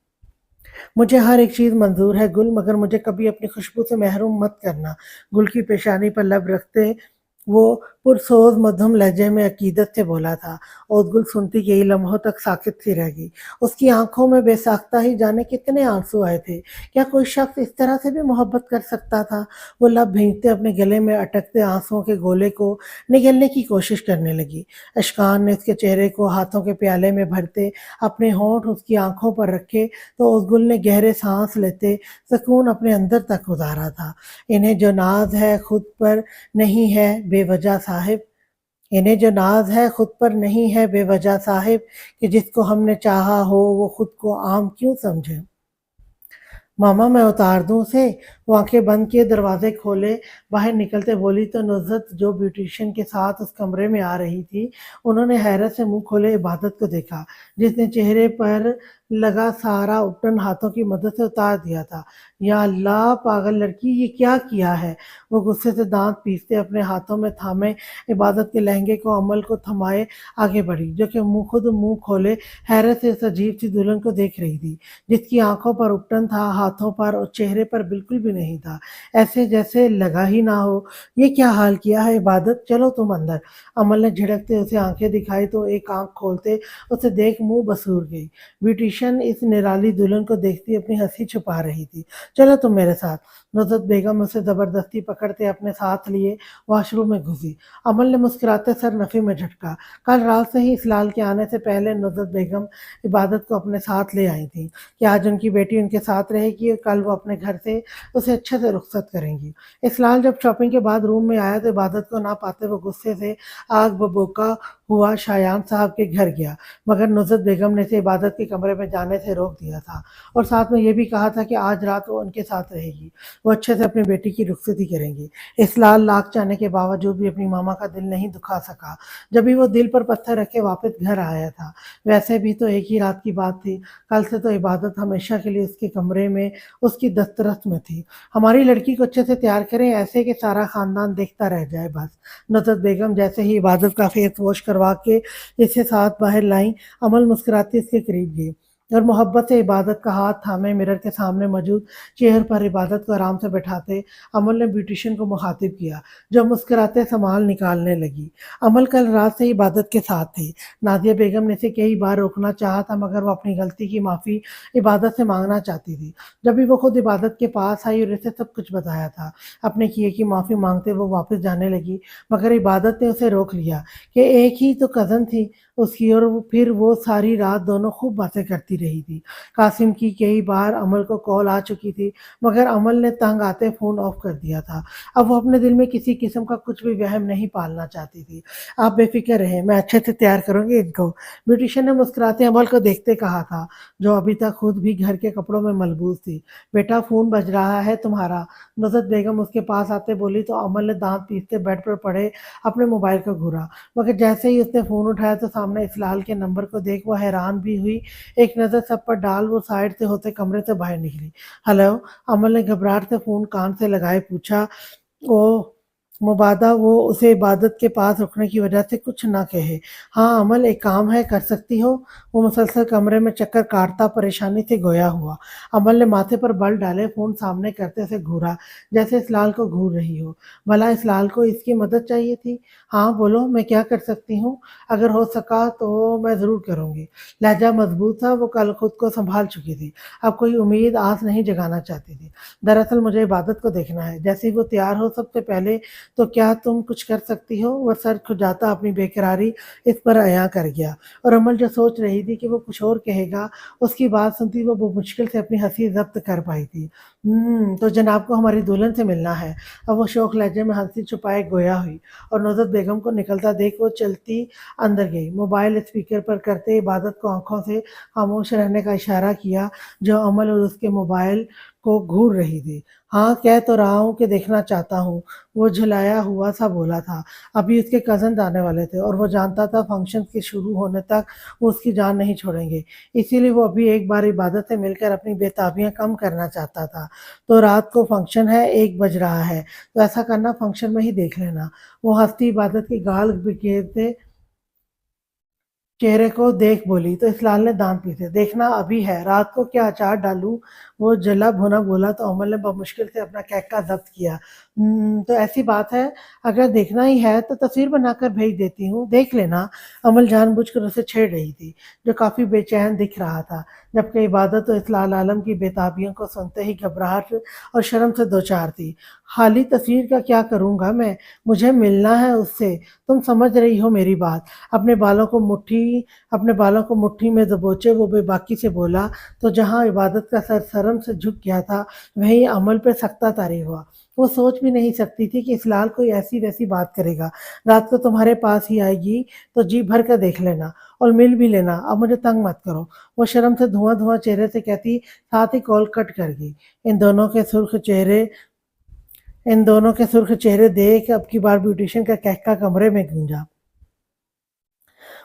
मुझे हर एक चीज़ मंज़ूर है गुल, मगर मुझे कभी अपनी खुशबू से महरूम मत करना। गुल की पेशानी पर लब रखते वो पुरसोज़ मध्यम लहजे में अकीदत से बोला था। और गुल सुनती कई लम्हों तक साकित सी रह गई। उसकी आंखों में बेसाख्ता ही जाने कितने आंसू आए थे। क्या कोई शख्स इस तरह से भी मोहब्बत कर सकता था? वो लब भींचते अपने गले में अटकते आंसुओं के गोले को निगलने की कोशिश करने लगी। अशकान ने उसके चेहरे को हाथों के प्याले में भरते अपने होंठ उसकी आंखों पर रखे तो उस गुल ने गहरे सांस लेते सुकून अपने अंदर तक उतारा था। इन्हें जो नाज है खुद पर नहीं है बेवजह साहिब, इन्हें जो नाज है खुद पर नहीं है बेवजह साहिब, कि जिसको हमने चाहा हो वो खुद को आम क्यों समझे। मामा मैं उतार दूँ उसे? वो आँखें बंद किए दरवाज़े खोले, बाहर निकलते बोली तो नुसरत जो ब्यूटिशियन के साथ उस कमरे में आ रही थी, उन्होंने हैरत से मुँह खोले इबादत को देखा, जिसने चेहरे पर लगा सारा उपटन हाथों की मदद से उतार दिया था। या अल्लाह! पागल लड़की, ये क्या किया है? वो गुस्से से दाँत पीसते अपने हाथों में थामे इबादत के लहंगे को अमल को थमाए आगे बढ़ी, जो कि खुद मुँह खोले हैरत से उस अजीब-सी दुल्हन को देख रही थी। जिसकी आंखों पर उपटन था, हाथों पर और चेहरे पर बिल्कुल भी नहीं था, ऐसे जैसे लगा ही ना हो। ये क्या हाल किया है इबादत, चलो तुम अंदर। अमल ने झिड़कते उसे आंखें दिखाई तो एक आंख खोलते उसे देख मुंह बसूर गई। ब्यूटिशियन इस निराली दुल्हन को देखती अपनी हंसी छुपा रही थी। चलो तुम मेरे साथ। नुसरत बेगम उसे जबरदस्ती पकड़ते अपने साथ लिए वॉशरूम में घुसी। अमल ने मुस्कुराते सर नफी में झटका। कल रात से ही इस लाल के आने से पहले नुसरत बेगम इबादत को अपने साथ ले आई थी कि आज उनकी बेटी उनके साथ रहेगी और कल वो अपने घर से उसे अच्छे से रुखसत करेंगी। इस्लाल जब शॉपिंग के बाद रूम में आया तो इबादत को ना पाते वो गुस्से से आग बबूका हुआ शायान साहब के घर गया, मगर नुसरत बेगम ने इसे इबादत के कमरे में जाने से रोक दिया था और साथ में ये भी कहा था कि आज रात वो उनके साथ रहेगी, वो अच्छे से अपनी बेटी की रुखसती करेंगी। इस्लाल लाख चाहने के बावजूद भी अपनी मामा का दिल नहीं दुखा सका। जब भी वो दिल पर पत्थर रखे वापस घर आया था, वैसे भी तो एक ही रात की बात थी। कल से तो इबादत हमेशा के लिए उसके कमरे में उसकी दस्तरस में थी। हमारी लड़की को अच्छे से तैयार करें, ऐसे कि सारा खानदान देखता रह जाए बस। नुसरत बेगम जैसे ही इबादत का फेस वॉश करवा के इसे साथ बाहर लाई, अमल मुस्कुराती इसके करीब गई और मोहब्बत से इबादत का हाथ थामे मिरर के सामने मौजूद चेयर पर इबादत को आराम से बैठाते अमल ने ब्यूटिशियन को मुखातिब किया, जो मुस्कुराते सामान निकालने लगी। अमल कल रात से इबादत के साथ थी। नादिया बेगम ने इसे कई बार रोकना चाहा था, मगर वो अपनी गलती की माफ़ी इबादत से मांगना चाहती थी। जब भी वो खुद इबादत के पास आई और इसे सब कुछ बताया था, अपने किए की माफ़ी मांगते वो वापस जाने लगी, मगर इबादत ने उसे रोक लिया कि एक ही तो कज़न थी उसकी और फिर वो सारी रात दोनों खूब बातें करती रही थी। कासिम की कई बार अमल को कॉल आ चुकी थी, मगर अमल ने तंग आते फ़ोन ऑफ कर दिया था। अब वो अपने दिल में किसी किस्म का कुछ भी वहम नहीं पालना चाहती थी। आप बेफ़िक्र रहें, मैं अच्छे से तैयार करूँगी इनको। ब्यूटिशियन ने मुस्कुराते अमल को देखते कहा था, जो अभी तक खुद भी घर के कपड़ों में मलबूस थी। बेटा फ़ोन बज रहा है तुम्हारा। नुसरत बेगम उसके पास आते बोली तो अमल ने दाँत पीसते बेड पर पड़े अपने मोबाइल को घूरा। मगर जैसे ही उसने फ़ोन उठाया तो सामने इस्लाल के नंबर को देख वो हैरान भी हुई। एक नज़र सब पर डाल वो साइड से होते कमरे से बाहर निकली। हेलो, अमल ने घबराहट से फ़ोन कान से लगाए पूछा। ओह! मुबादा वो उसे इबादत के पास रुकने की वजह से कुछ ना कहे। हाँ, अमल एक काम है, कर सकती हो? वो मुसलसल कमरे में चक्कर काटता परेशानी से गोया हुआ। अमल ने माथे पर बल डाले फ़ोन सामने करते से घूरा, जैसे इस्लाल को घूर रही हो। भला इस्लाल को इसकी मदद चाहिए थी? हाँ, बोलो मैं क्या कर सकती हूँ? अगर हो सका तो मैं ज़रूर करूँगी। लहज़ा मज़बूत था, वो कल खुद को सँभाल चुकी थी। अब कोई उम्मीद आस नहीं जगाना चाहती थी। दरअसल मुझे इबादत को देखना है। जैसे ही वो तैयार हो सबसे पहले तो क्या तुम कुछ कर सकती हो? वह सर खुजाता अपनी बेकरारी इस पर अयां कर गया और अमल जो सोच रही थी कि वो कुछ और कहेगा, उसकी बात सुनती वो मुश्किल से अपनी हँसी ज़ब्त कर पाई थी। तो जनाब को हमारी दुल्हन से मिलना है। अब वो शौक लहजे में हँसी छुपाए गोया हुई और नुसरत बेगम को निकलता देख वो चलती अंदर गई। मोबाइल स्पीकर पर करते इबादत को आँखों से खामोश रहने का इशारा किया, जो अमल और उसके मोबाइल کو घूर रही थी। हाँ, कह तो रहा हूँ कि देखना चाहता हूँ, वो झुलाया हुआ सा बोला था। अभी उसके कज़न्स आने वाले थे और वो जानता था फंक्शन के शुरू होने तक वो उसकी जान नहीं छोड़ेंगे। इसीलिए वो अभी एक बार इबादत से मिलकर अपनी बेताबियाँ कम करना चाहता था। तो रात को फंक्शन है, 1 बज रहा है, तो ऐसा करना फंक्शन में ही देख लेना। वो हँसती इबादत के गाल बिखेरते चेहरे को देख बोली तो इस लाल ने दांत पीसे। देखना अभी है, रात को क्या अचार डालूं? वो जला भुना बोला तो अमल ने बमुश्किल से अपना कहका जब्त किया। तो ऐसी बात है, अगर देखना ही है तो तस्वीर बनाकर भेज देती हूँ, देख लेना। अमल जानबूझकर उसे छेड़ रही थी, जो काफी बेचैन दिख रहा था, जबकि इबादत तो इस लाल आलम की बेताबियों को सुनते ही घबराहट और शर्म से दो चार थी। खाली तस्वीर का क्या करूंगा मैं? मुझे मिलना है उससे, तुम समझ रही हो मेरी बात। अपने बालों को मुट्ठी में दबोचे वो बेबाकी से बोला, तो जहाँ इबादत का सर शर्म से झुक गया था, वहीं अमल पे सख्ता तारी हुआ। वो सोच भी नहीं सकती थी कि इस लाल कोई ऐसी वैसी बात करेगा। रात को तुम्हारे पास ही आएगी तो जी भर कर देख लेना और मिल भी लेना, अब मुझे तंग मत करो। वो शर्म से धुआं धुआं चेहरे से कहती, साथ ही कॉल कट कर गई। इन दोनों के सुर्ख चेहरे देख अब की बार ब्यूटिशियन का कहका कमरे में गूंजा।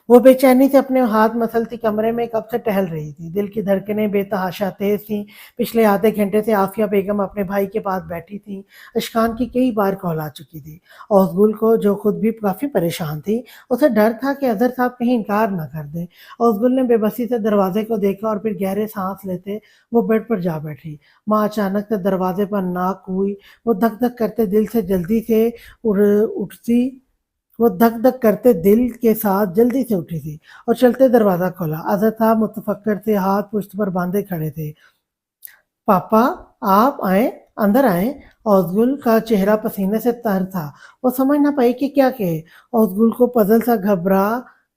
वो बेचैनी से अपने हाथ मसलती कमरे में कब से टहल रही थी। दिल की धड़कनें बेतहाशा तेज थीं। पिछले आधे घंटे से आफिया बेगम अपने भाई के पास बैठी थी। अशकान की कई बार कॉल आ चुकी थी। औसगुल को, जो खुद भी काफी परेशान थी, उसे डर था कि अजहर साहब कहीं इनकार न कर दे। औसगुल ने बेबसी से दरवाजे को देखा और फिर गहरे सांस लेते वो बेड पर जा बैठी। माँ अचानक से दरवाजे पर नाक हुई। वो धक धक करते दिल से जल्दी से उड़ उठती वो धक-धक करते दिल के साथ जल्दी से उठी थी और चलते दरवाज़ा खोला। अज़हर साहब मुतफक्किर से हाथ पुश्त पर बांधे खड़े थे। पापा, आप आए, अंदर आए। औसगुल का चेहरा पसीने से तर था। वो समझ ना पाई कि क्या कहे। औसगुल को पजल सा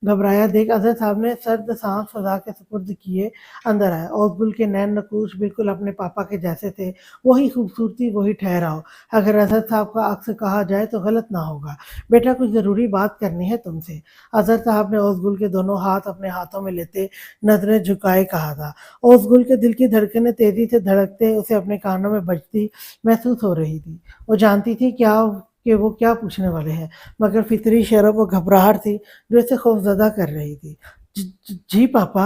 घबराया देख अजहर साहब ने सर्द सांस फजा के सुपुर्द किए अंदर आए। औसगुल के नैन नकूश बिल्कुल अपने पापा के जैसे थे। वही खूबसूरती, वही ठहराव। अगर अजहर साहब का अक्स कहा जाए तो गलत ना होगा। बेटा, कुछ जरूरी बात करनी है तुमसे। अजहर साहब ने औसगुल के दोनों हाथ अपने हाथों में लेते नजरें झुकाए कहा था। उसगुल के दिल की धड़कनें तेजी से धड़कते उसे अपने कानों में बजती महसूस हो रही थी। वो जानती थी वो क्या पूछने वाले हैं, मगर फितरी शर्म और घबराहट थी जो इसे खौफजदा कर रही थी। जी पापा।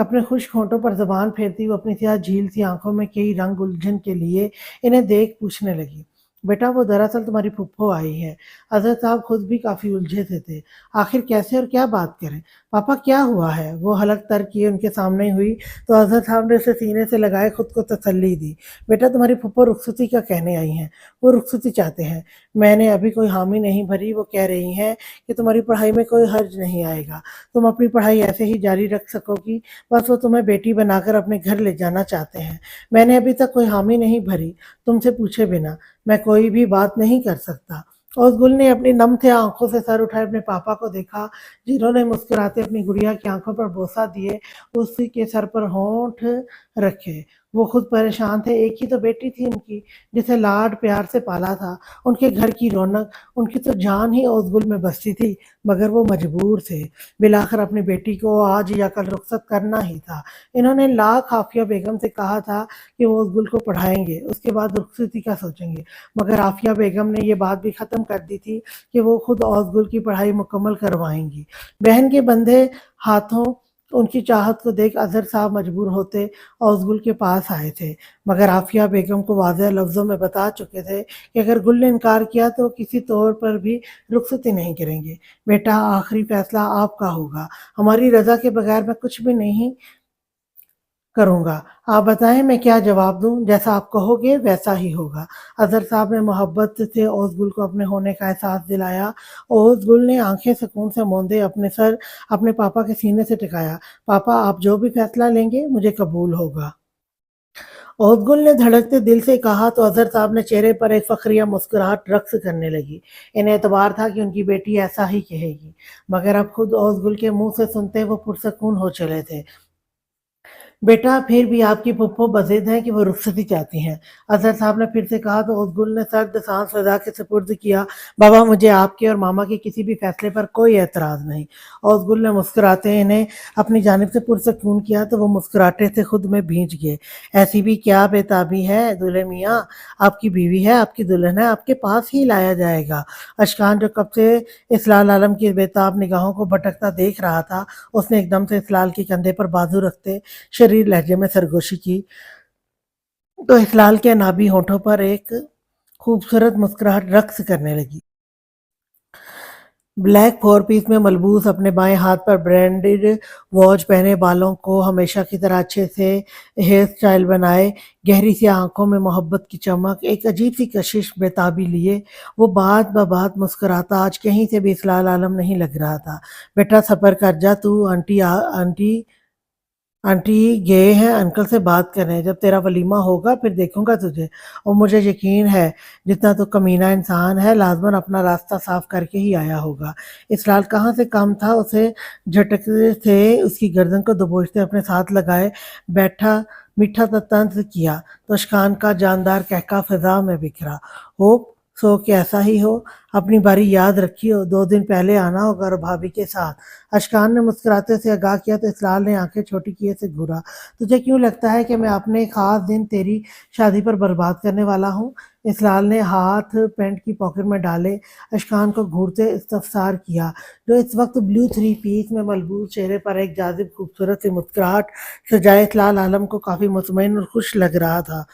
अपने खुश्क होंठों पर जबान फेरती वो अपनी सियाह झील सी आंखों में कई रंग उलझन के लिए इन्हें देख पूछने लगी। बेटा, वो दरअसल तुम्हारी फुप्पो आई है। अजहर साहब खुद भी काफी उलझे थे। आखिर कैसे और क्या बात करें? पापा, क्या हुआ है? वो हलक तर किए उनके सामने हुई तो अजहर साहब ने उसे सीने से लगाए खुद को तसल्ली दी। बेटा, तुम्हारी फुप्पो रुखसती का कहने आई हैं। वो रुखसती चाहते हैं। मैंने अभी कोई हामी नहीं भरी। वो कह रही हैं कि तुम्हारी पढ़ाई में कोई हर्ज नहीं आएगा। तुम अपनी पढ़ाई ऐसे ही जारी रख सकोगी। बस वो तुम्हें बेटी बनाकर अपने घर ले जाना चाहते हैं। मैंने अभी तक कोई हामी नहीं भरी, तुमसे पूछे बिना। मैं कोई भी बात नहीं कर सकता। और गुल ने अपनी नम थे आंखों से सर उठाए अपने पापा को देखा, जिन्होंने मुस्कुराते अपनी गुड़िया की आंखों पर बोसा दिए उसी के सर पर होंठ रखे। वो खुद परेशान थे। एक ही तो बेटी थी उनकी, जिसे लाड प्यार से पाला था। उनके घर की रौनक, उनकी तो जान ही ओसगुल में बसती थी, मगर वो मजबूर थे। बिलाकर अपनी बेटी को आज या कल रुखसत करना ही था। इन्होंने लाख आफिया बेगम से कहा था कि वो ओसगुल को पढ़ाएंगे, उसके बाद रुखसती का सोचेंगे, मगर आफिया बेगम ने ये बात भी ख़त्म कर दी थी कि वो खुद औसगुल की पढ़ाई मुकम्मल करवाएंगी। बहन के बंधे हाथों उनकी चाहत को देख अजहर साहब मजबूर होते औसगुल के पास आए थे, मगर आफिया बेगम को वाज़ेह लफ्ज़ों में बता चुके थे कि अगर गुल ने इनकार किया तो किसी तौर पर भी रुखसती नहीं करेंगे। बेटा, आखिरी फैसला आपका होगा। हमारी रजा के बगैर मैं कुछ भी नहीं करूँगा। आप बताएँ मैं क्या जवाब दूँ? जैसा आप कहोगे वैसा ही होगा। अज़हर साहब ने मोहब्बत से ओसगुल को अपने होने का एहसास दिलाया। ओसगुल ने आँखें सुकून से मूंदे अपने सर अपने पापा के सीने से टिकाया। पापा, आप जो भी फैसला लेंगे मुझे कबूल होगा। ओसगुल ने धड़कते दिल से कहा तो अज़हर साहब ने चेहरे पर एक फ़ख्रिया मुस्कुराहट रक़्स करने लगी। इन्हें एतबार था कि उनकी बेटी ऐसा ही कहेगी, मगर अब खुद ओसगुल के मुँह से सुनते वो पुरसकून हो चले थे। बेटा फिर भी आपकी पुप्पो बज़िद हैं कि वो रुखसती चाहती हैं। अज़हर साहब ने फिर से कहा तो उस ने सर्द सांस रज़ा के सुपुर्द किया। बाबा मुझे आपके और मामा के किसी भी फैसले पर कोई एतराज़ नहीं। और ने मुस्कुराते इन्हें अपनी जानिब से पुरसकून किया तो वो मुस्कुराते से खुद में भींच गए। ऐसी भी क्या बेताबी है दूल्हे मियाँ, आपकी बीवी है, आपकी दुल्हन है, आपके पास ही लाया जाएगा। अशकान जो कब से इस्लाल आलम की बेताब निगाहों को भटकता देख रहा था, उसने एकदम से इस्लाल के कंधे पर बाजू रखते शरीर लहजे में सरगोशी की तो हिलाल के नाभि होठों पर एक खूबसूरत मुस्कुराहट रक्स करने लगी। ब्लैक फोर पीस में मलबूस अपने बाएं हाथ पर ब्रांडेड वॉच पहने बालों को हमेशा की तरह अच्छे से हेयर स्टाइल बनाए गहरी सी आंखों में मोहब्बत की चमक एक अजीब सी कशिश बेताबी लिए वो बात ब बात मुस्कुराता आज कहीं से भी इस्लाल आलम नहीं लग रहा था। बेटा सफ़र कर जा तू आंटी आंटी गए हैं अंकल से बात करने जब तेरा वलीमा होगा फिर देखूंगा तुझे और मुझे यकीन है जितना तो कमीना इंसान है लाजमन अपना रास्ता साफ करके ही आया होगा। इसरार कहाँ से काम था उसे झटकते थे उसकी गर्दन को दबोचते अपने साथ लगाए बैठा मीठा सा तंज किया तो अशकान का जानदार कहका फिजा में बिखरा। हो सो कि ऐसा ही हो अपनी बारी याद रखियो 2 दिन पहले आना होगा और भाभी के साथ। अशकान ने मुस्कुराते से आगाह किया तो इसलाल ने आंखें छोटी किए से घूरा। तुझे क्यों लगता है कि मैं अपने खास दिन तेरी शादी पर बर्बाद करने वाला हूँ? इसलाल ने हाथ पैंट की पॉकेट में डाले अशकान को घूरते इस्तफसार किया जो इस वक्त ब्लू थ्री पीस में मलबूस चेहरे पर एक जाजिब खूबसूरत सी मुस्कुराहट सजाए इसलाल आलम को काफ़ी मुतमईन और खुश लग रहा था।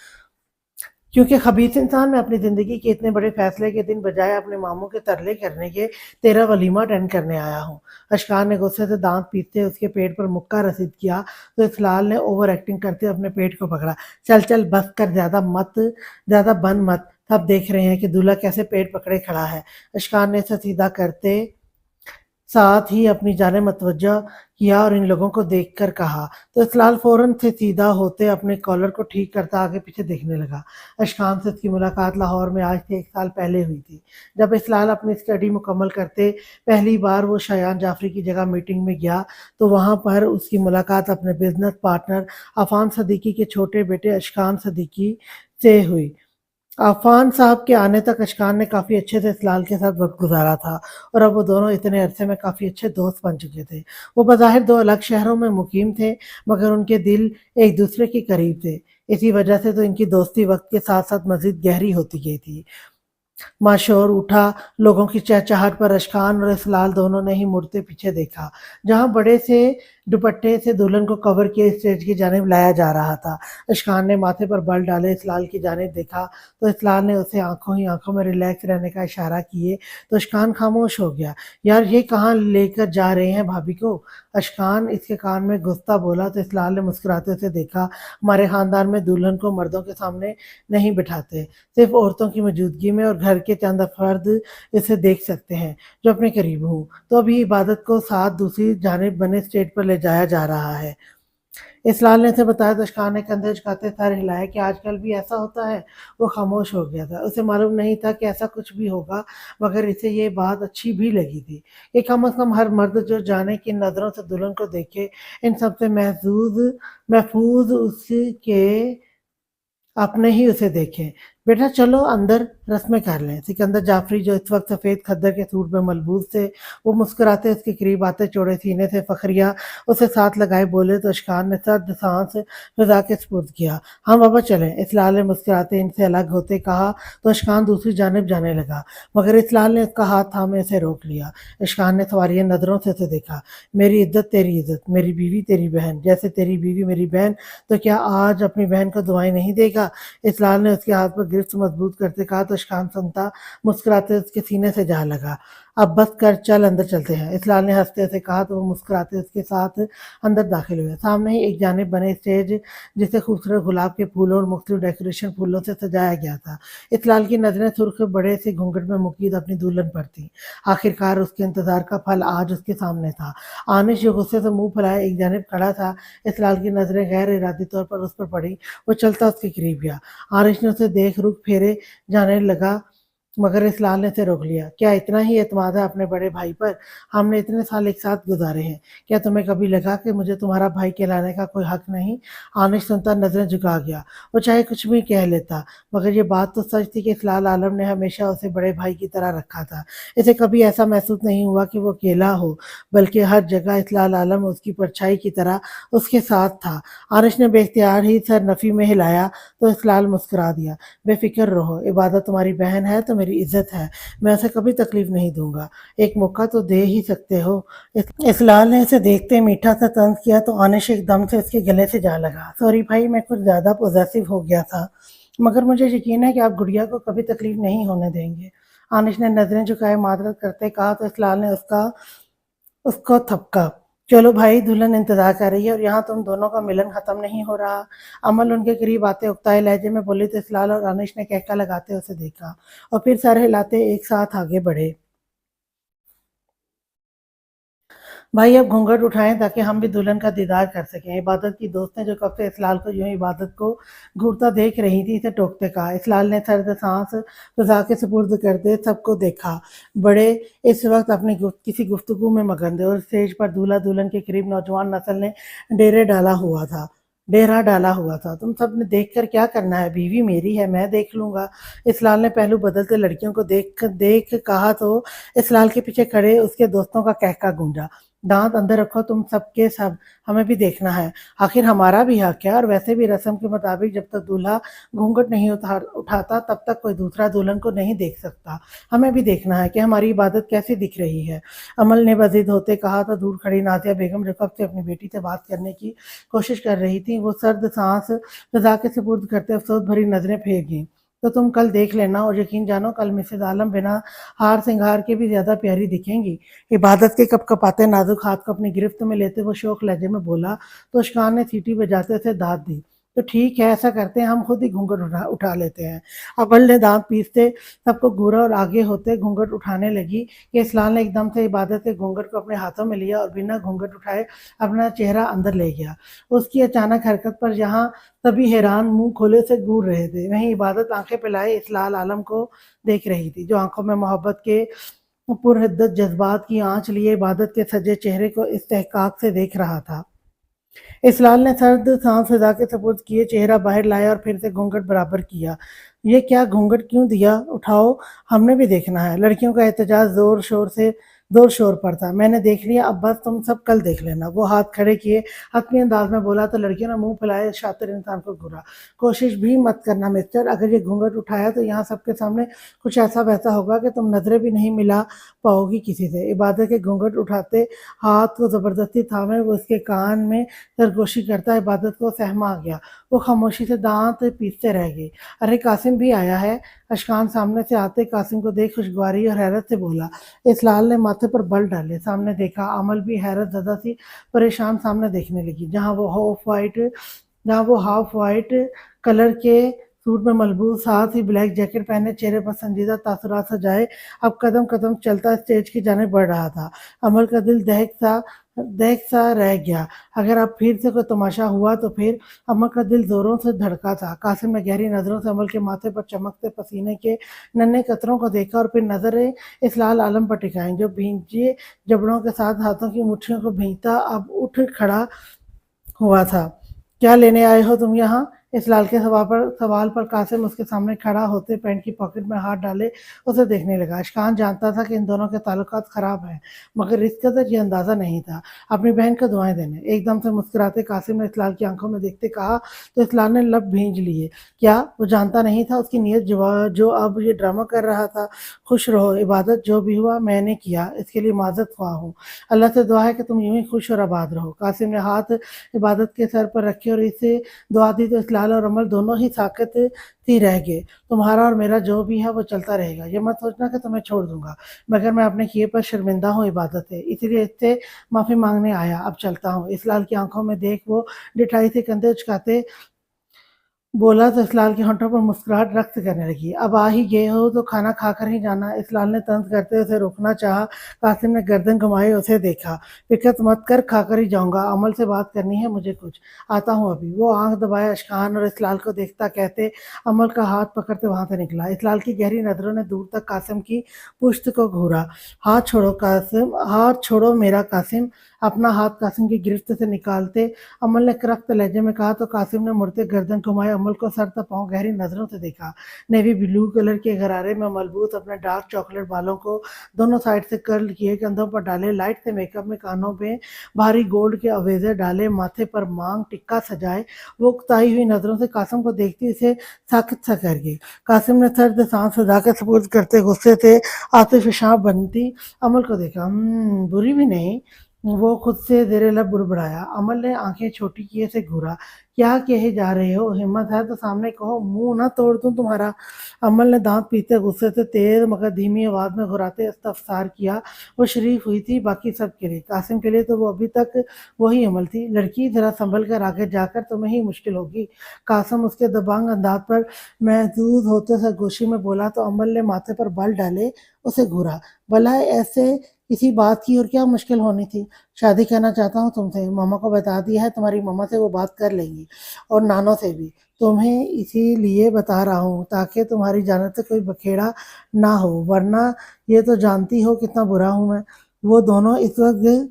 क्योंकि खबीस इंसान मैं अपनी ज़िंदगी के इतने बड़े फैसले के दिन बजाय अपने मामों के तरले करने के तेरा वलीमा अटेंड करने आया हूँ। अशकान ने गुस्से से दांत पीसते उसके पेट पर मुक्का रसीद किया तो इस्लाल ने ओवर एक्टिंग करते अपने पेट को पकड़ा। चल चल बस कर ज़्यादा बन मत सब देख रहे हैं कि दूल्हा कैसे पेट पकड़े खड़ा है। अशकान ने इसे सीधा करते साथ ही अपनी जाने मतवज्जा किया और इन लोगों को देखकर कहा तो इस्लाल फौरन से सीधा होते अपने कॉलर को ठीक करता आगे पीछे देखने लगा। अशकान से उसकी मुलाकात लाहौर में आज से 1 साल पहले हुई थी जब इस्लाल अपनी स्टडी मुकम्मल करते पहली बार वो शायान जाफरी की जगह मीटिंग में गया तो वहाँ पर उसकी मुलाकात अपने बिजनेस पार्टनर अफान सदीकी के छोटे बेटे अशकान सदीकी से हुई। आफ़ान साहब के आने तक अशकान ने काफ़ी अच्छे से इस्लाल के साथ वक़्त गुज़ारा था और अब वो दोनों इतने अरसे में काफ़ी अच्छे दोस्त बन चुके थे। वो बज़ाहिर 2 अलग शहरों में मुक़ीम थे मगर उनके दिल एक-दूसरे के करीब थे। इसी वजह से तो इनकी दोस्ती वक़्त के साथ-साथ मज़ीद गहरी होती गई थी। माशोर उठा लोगों की चहचहाट पर अशकान और इसलाल दोनों ने ही मुड़ते पीछे देखा जहां बड़े से दुपट्टे से दुल्हन को कवर किए स्टेज की जानिब लाया जा रहा था। अशकान ने माथे पर बल डाले इसलाल की जानिब देखा तो इसलाल ने उसे आंखों ही आंखों में रिलैक्स रहने का इशारा किए तो अशकान खामोश हो गया। यार ये कहाँ लेकर जा रहे हैं भाभी को? अशकान इसके कान में घुसता बोला तो इसलाल ने मुस्कुराते से देखा हमारे खानदान में दुल्हन को मर्दों के सामने नहीं बिठाते सिर्फ औरतों की मौजूदगी में और घर के चंद फर्द इसे देख सकते हैं जो अपने करीब हूँ। तो अभी इबादत को साथ दूसरी जानिब बने स्टेज पर ले जाया जा रहा है। इसलाल ने उसे बताया तो अशकान ने कंधे झुकाते सर हिलाया कि आजकल भी ऐसा होता है। वो खामोश हो गया था उसे मालूम नहीं था कि ऐसा कुछ भी होगा मगर इसे ये बात अच्छी भी लगी थी कि कम अज़ कम हर मर्द जो जाने की नज़रों से दुल्हन को देखे इन सबसे महफूज उसके आपने ही उसे देखें। बेटा चलो अंदर रस्में कर लें। सिकंदर जाफरी जो इस वक्त सफ़ेद खद्दर के सूट में मलबूस थे वो मुस्कुराते उसके करीब आते चौड़े सीने से फखरिया उसे साथ लगाए बोले तो अशकान ने सर्द सांस फिजा के सपुर्द किया। हाँ बाबा चलें। इसलाल ने मुस्कुराते इनसे अलग होते कहा तो अशकान दूसरी जानब जाने लगा मगर इसलाल ने उसका हाथ थामे उसे रोक लिया। अशकान ने सवारियाँ नज़रों से उसे देखा। मेरी इज्जत तेरी इज्जत, मेरी बीवी तेरी बहन, जैसे तेरी बीवी मेरी बहन तो क्या आज अपनी बहन को दुआएं नहीं देगा? इसलाल ने उसके हाथ पर गिरफ्त मजबूत करते कहा तो अशकान सुनता मुस्कुराते उसके सीने से जा लगा। अब बस कर चल अंदर चलते हैं। इसलाल ने हंसते हंसते कहा तो वो मुस्कुराते उसके साथ अंदर दाखिल हुए। सामने ही एक जानिब बने स्टेज जिसे खूबसूरत गुलाब के फूलों और मुख्तलिफ डेकोरेशन फूलों से सजाया गया था। इसलाल की नजरें सुर्ख बड़े से घूंघट में मुकीद अपनी दुल्हन पर थी। आखिरकार उसके इंतजार का फल आज उसके सामने था। आनिश जो गुस्से से मुंह फैलाए एक जानिब खड़ा था इसलाल की नजरें गैर इरादी तौर पर उस पर पड़ी। वो चलता उसके करीब गया। आरिश ने उसे देख रुख फेरे जाने लगा मगर इस्लाल ने उसे रोक लिया। क्या इतना ही एतमाद है अपने बड़े भाई पर? हमने इतने साल एक साथ गुजारे हैं। क्या तुम्हें कभी लगा कि मुझे तुम्हारा भाई कहलाने का कोई हक नहीं? आनिश सुनता नजरें झुका गया। वो चाहे कुछ भी कह लेता, मगर ये बात तो सच थी कि इस्लाल आलम ने हमेशा उसे बड़े भाई की तरह रखा था। इसे कभी ऐसा महसूस नहीं हुआ कि वो अकेला हो, बल्कि हर जगह इस्लाल आलम उसकी परछाई की तरह उसके साथ था। आनिश ने बेख्तियार ही सर नफी में हिलाया तो इस्लाल मुस्कुरा दिया। बेफिक्र रहो, इबादत तुम्हारी बहन है तो मेरी इज्जत है, मैं उसे कभी तकलीफ नहीं दूंगा। एक मौका तो दे ही सकते हो। इस्लाल ने उसे देखते मीठा सा तंज किया तो आनिश एकदम से उसके गले से जा लगा। सॉरी भाई, मैं कुछ ज्यादा पोजेसिव हो गया था, मगर मुझे यकीन है कि आप गुड़िया को कभी तकलीफ नहीं होने देंगे। आनिश ने नजरें झुकाए मादरत करते कहा तो इस्लाल ने उसका उसको थपका। चलो भाई, दुल्हन इंतजार कर रही है और यहाँ तुम दोनों का मिलन खत्म नहीं हो रहा। अमल उनके करीब आते उकताए लहजे में बोली तो इस्लाल और अनिश ने कहका लगाते उसे देखा और फिर सर हिलाते एक साथ आगे बढ़े। भाई अब घूंघट उठाएं ताकि हम भी दुल्हन का दीदार कर सकें। इबादत की दोस्त ने जो कब से इस्लाल को यूं इबादत को घूरता देख रही थी, इसे टोकते कहा। इस्लाल ने सर्द सांस रजा के सुपुर्द करते सबको देखा। बड़े इस वक्त अपनी किसी गुफ्तगू में मगन थे और स्टेज पर दूल्हा दुल्हन के करीब नौजवान नस्ल ने डेरे डाला हुआ था डेरा डाला हुआ था। तुम सब ने देख कर क्या करना है? बीवी मेरी है, मैं देख लूंगा। इस्लाल ने पहलू बदलते लड़कियों को देख कहा तो इस्लाल के पीछे खड़े उसके दोस्तों का कहका गूंजा। दांत अंदर रखो तुम सबके सब, हमें भी देखना है, आखिर हमारा भी हक है। और वैसे भी रस्म के मुताबिक जब तक दूल्हा घूंघट नहीं उठाता तब तक कोई दूसरा दुल्हन को नहीं देख सकता। हमें भी देखना है कि हमारी इबादत कैसी दिख रही है। अमल ने बजिद होते कहा तो दूर खड़ी नाजिया बेगम जो कब से अपनी बेटी से बात करने की कोशिश कर रही थी, वो सर्द सांस रजा के सुपुर्द करते अफसोस भरी नजरें फेंक गईं। तो तुम कल देख लेना और यकीन जानो कल मिसेज आलम बिना हार सिंगार के भी ज्यादा प्यारी दिखेंगी। इबादत के कपकपाते नाजुक हाथ को अपनी गिरफ्त में लेते वो शौक लहजे में बोला तो अशकान ने सीटी बजाते उसे दाद दी। तो ठीक है, ऐसा करते हैं, हम खुद ही घूंघट उठा लेते हैं। अव्वल ने दांत पीसते सबको घूरा और आगे होते घूंघट उठाने लगी कि इस्लाम ने एकदम से इबादत के घूंघट को अपने हाथों में लिया और बिना घूंघट उठाए अपना चेहरा अंदर ले गया। उसकी अचानक हरकत पर यहाँ सभी हैरान मुंह खोले से घूर रहे थे। वहीं इबादत आंखें पिलाए इस्लाल आलम को देख रही थी, जो आंखों में मोहब्बत के पुरहिद्दत जज्बात की आंच लिए इबादत के सजे चेहरे को इस्तेहकाक से देख रहा था। इस्लाल ने सर्द सांस सजा के सपुर्द किए चेहरा बाहर लाया और फिर से घूंघट बराबर किया। ये क्या घूंघट क्यों दिया? उठाओ, हमने भी देखना है। लड़कियों का एहतजाज जोर शोर पर था। मैंने देख लिया, अब बस तुम सब कल देख लेना। वो हाथ खड़े किए हतमी अंदाज में बोला तो लड़कियों ने मुंह फैलाए शातिर इंसान को घूरा। कोशिश भी मत करना मिस्टर, अगर ये घूंघट उठाया तो यहाँ सबके सामने कुछ ऐसा वैसा होगा कि तुम नजरें भी नहीं मिला पाओगी किसी से। इबादत के घूंघट उठाते हाथ को जबरदस्ती थामे वो उसके कान में सरगोशी करता इबादत को सहमा आ गया। वो खामोशी से दांत पीसते रह गई। अरे कासिम भी आया है। अशकान सामने से आते कासिम को देख खुशगवारी और हैरत से बोला। इस्लाल ने माथे पर बल डाले सामने देखा। अमल भी हैरत ज़दा सी परेशान सामने देखने लगी। जहाँ वो हाफ वाइट कलर के सूट में मलबूस, साथ ही ब्लैक जैकेट पहने, चेहरे पर संजीदा तासुरात सजाए अब कदम कदम चलता स्टेज की जाने बढ़ रहा था। अमल का दिल दहक सा रह गया। अगर अब फिर से कोई तमाशा हुआ तो फिर? अमल का दिल जोरों से धड़का था। कासिम ने गहरी नजरों से अमल के माथे पर चमकते पसीने के नन्हे कतरों को देखा और फिर नजरें इस्लाल आलम पर टिकाई, जो भींजे जबड़ों के साथ हाथों की मुट्ठियों को भींजता अब उठ खड़ा हुआ था। क्या लेने आए हो तुम यहाँ? इस्लाल के सवाल पर कासिम उसके सामने खड़ा होते पैंट की पॉकेट में हाथ डाले उसे देखने लगा। अशकान जानता था कि इन दोनों के ताल्लुकात खराब हैं, मगर इस कदर ये अंदाजा नहीं था। अपनी बहन को दुआएं देने एकदम से मुस्कुराते कासिम ने इस्लाल की आंखों में देखते कहा तो इस्लाल ने लब भींच लिए। क्या वो जानता नहीं था उसकी नीयत जो अब ये ड्रामा कर रहा था? खुश रहो इबादत, जो भी हुआ मैंने किया, इसके लिए माजरत ख्वाह हूँ। अल्लाह से दुआ है कि तुम यूं ही खुश और आबाद रहो। कासिम ने हाथ इबादत के सर पर रखे और इसे दुआ दी तो इस्लाल और अमल दोनों ही साकित ही रह गए। तुम्हारा और मेरा जो भी है वो चलता रहेगा, ये मत सोचना कि तुम्हें छोड़ दूंगा, मगर मैं अपने किए पर शर्मिंदा हूँ इबादत है, इसीलिए इससे माफी मांगने आया। अब चलता हूँ। इस्लाल की आंखों में देख वो डिठाई से कंधे उचकाते बोला तो इसलाल के होंठों पर मुस्कुराहट रक्त करने लगी। अब आ ही गए हो तो खाना खाकर ही जाना। इसलाल ने तंज करते हुए उसे रोकना चाहा। कासिम ने गर्दन घुमाई, उसे देखा। फिक्र मत कर, खाकर ही जाऊंगा। अमल से बात करनी है मुझे कुछ, आता हूँ अभी। वो आंख दबाए अशकान और इसलाल को देखता कहते अमल का हाथ पकड़ते वहां से निकला। इसलाल की गहरी नजरों ने दूर तक कासिम की पुश्त को घूरा। हाथ छोड़ो कासिम, हाथ छोड़ो मेरा कासिम। अपना हाथ कासिम की गिरफ्त से निकालते अमल ने करख्त लहजे में कहा तो कासिम ने मुड़ते गर्दन घुमाए अमल को सर तक पांव गहरी नजरों से देखा। नेवी ब्लू कलर के गरारे में मलबूस अपने डार्क चॉकलेट बालों को दोनों साइड से कर्ल किए, कंधों पर डाले लाइट से मेकअप में, कानों में भारी गोल्ड के अवेजे डाले, माथे पर मांग टिक्का सजाए, वो उकताई हुई नजरों से कासिम को देखती उसे साकित सा कर गई। कासिम ने सर्द सांस सजा के सपूर्द करते गुस्से से आतिश बनती अमल को देखा। बुरी भी नहीं, वो खुद से ज़ेरे लब बुड़बुड़ाया। अमल ने आंखें छोटी किए से घूरा। क्या कहे जा रहे हो? हिम्मत है तो सामने कहो, मुंह ना तोड़ दूं तुम्हारा। अमल ने दांत पीते गुस्से से तेज मगर धीमी आवाज में घुराते इस्तफसार किया। वो शरीफ हुई थी बाकी सब के लिए, कासिम के लिए तो वो अभी तक वही अमल थी। लड़की जरा संभल कर आगे जाकर तुम्हें ही मुश्किल होगी। कासिम उसके दबंग अंदाज पर महसूस होते से गोशी में बोला तो अमल ने माथे पर बल डाले उसे घूरा। भला ऐसे किसी बात की और क्या मुश्किल होनी थी? शादी करना चाहता हूँ तुमसे, मामा को बता दिया है, तुम्हारी मामा से वो बात कर लेंगी और नानों से भी। तुम्हें इसीलिए बता रहा हूँ ताकि तुम्हारी जानत से कोई बखेड़ा ना हो, वरना ये तो जानती हो कितना बुरा हूँ मैं। वो दोनों इस वक्त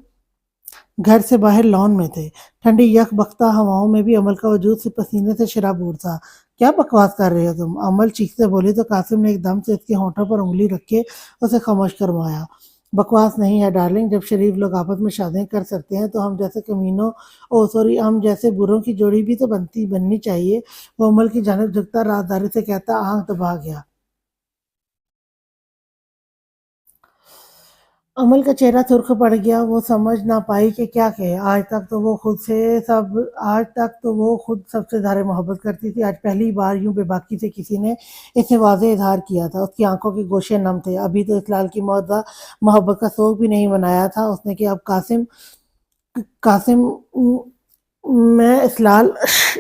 घर से बाहर लॉन में थे। ठंडी यख बख्ता हवाओं में भी अमल का वजूद से पसीने से शराबूर था। क्या बकवास कर रहे हो तुम? अमल चीखते बोली तो कासिम ने एकदम से उसके होठों पर उंगली रख के उसे खामोश करवाया। बकवास नहीं है डार्लिंग, जब शरीफ लोग आपस में शादियां कर सकते हैं तो हम जैसे कमीनों, ओ सॉरी, हम जैसे बुरों की जोड़ी भी तो बननी चाहिए। वो अमल की जानिब झुकता राजदारी से कहता आंख दबा गया। अमल का चेहरा सुर्ख पड़ गया। वो समझ ना पाई कि क्या कहे। आज तक तो वो खुद सबसे ज़्यादा मोहब्बत करती थी। आज पहली बार यूं बेबाकी से किसी ने इसे वाज़ेह इज़हार किया था। उसकी आंखों के गोशे नम थे। अभी तो इस लाल की मौत मोहब्बत का शौक भी नहीं मनाया था उसने कि अब कासिम कासिम मैं इस्लाल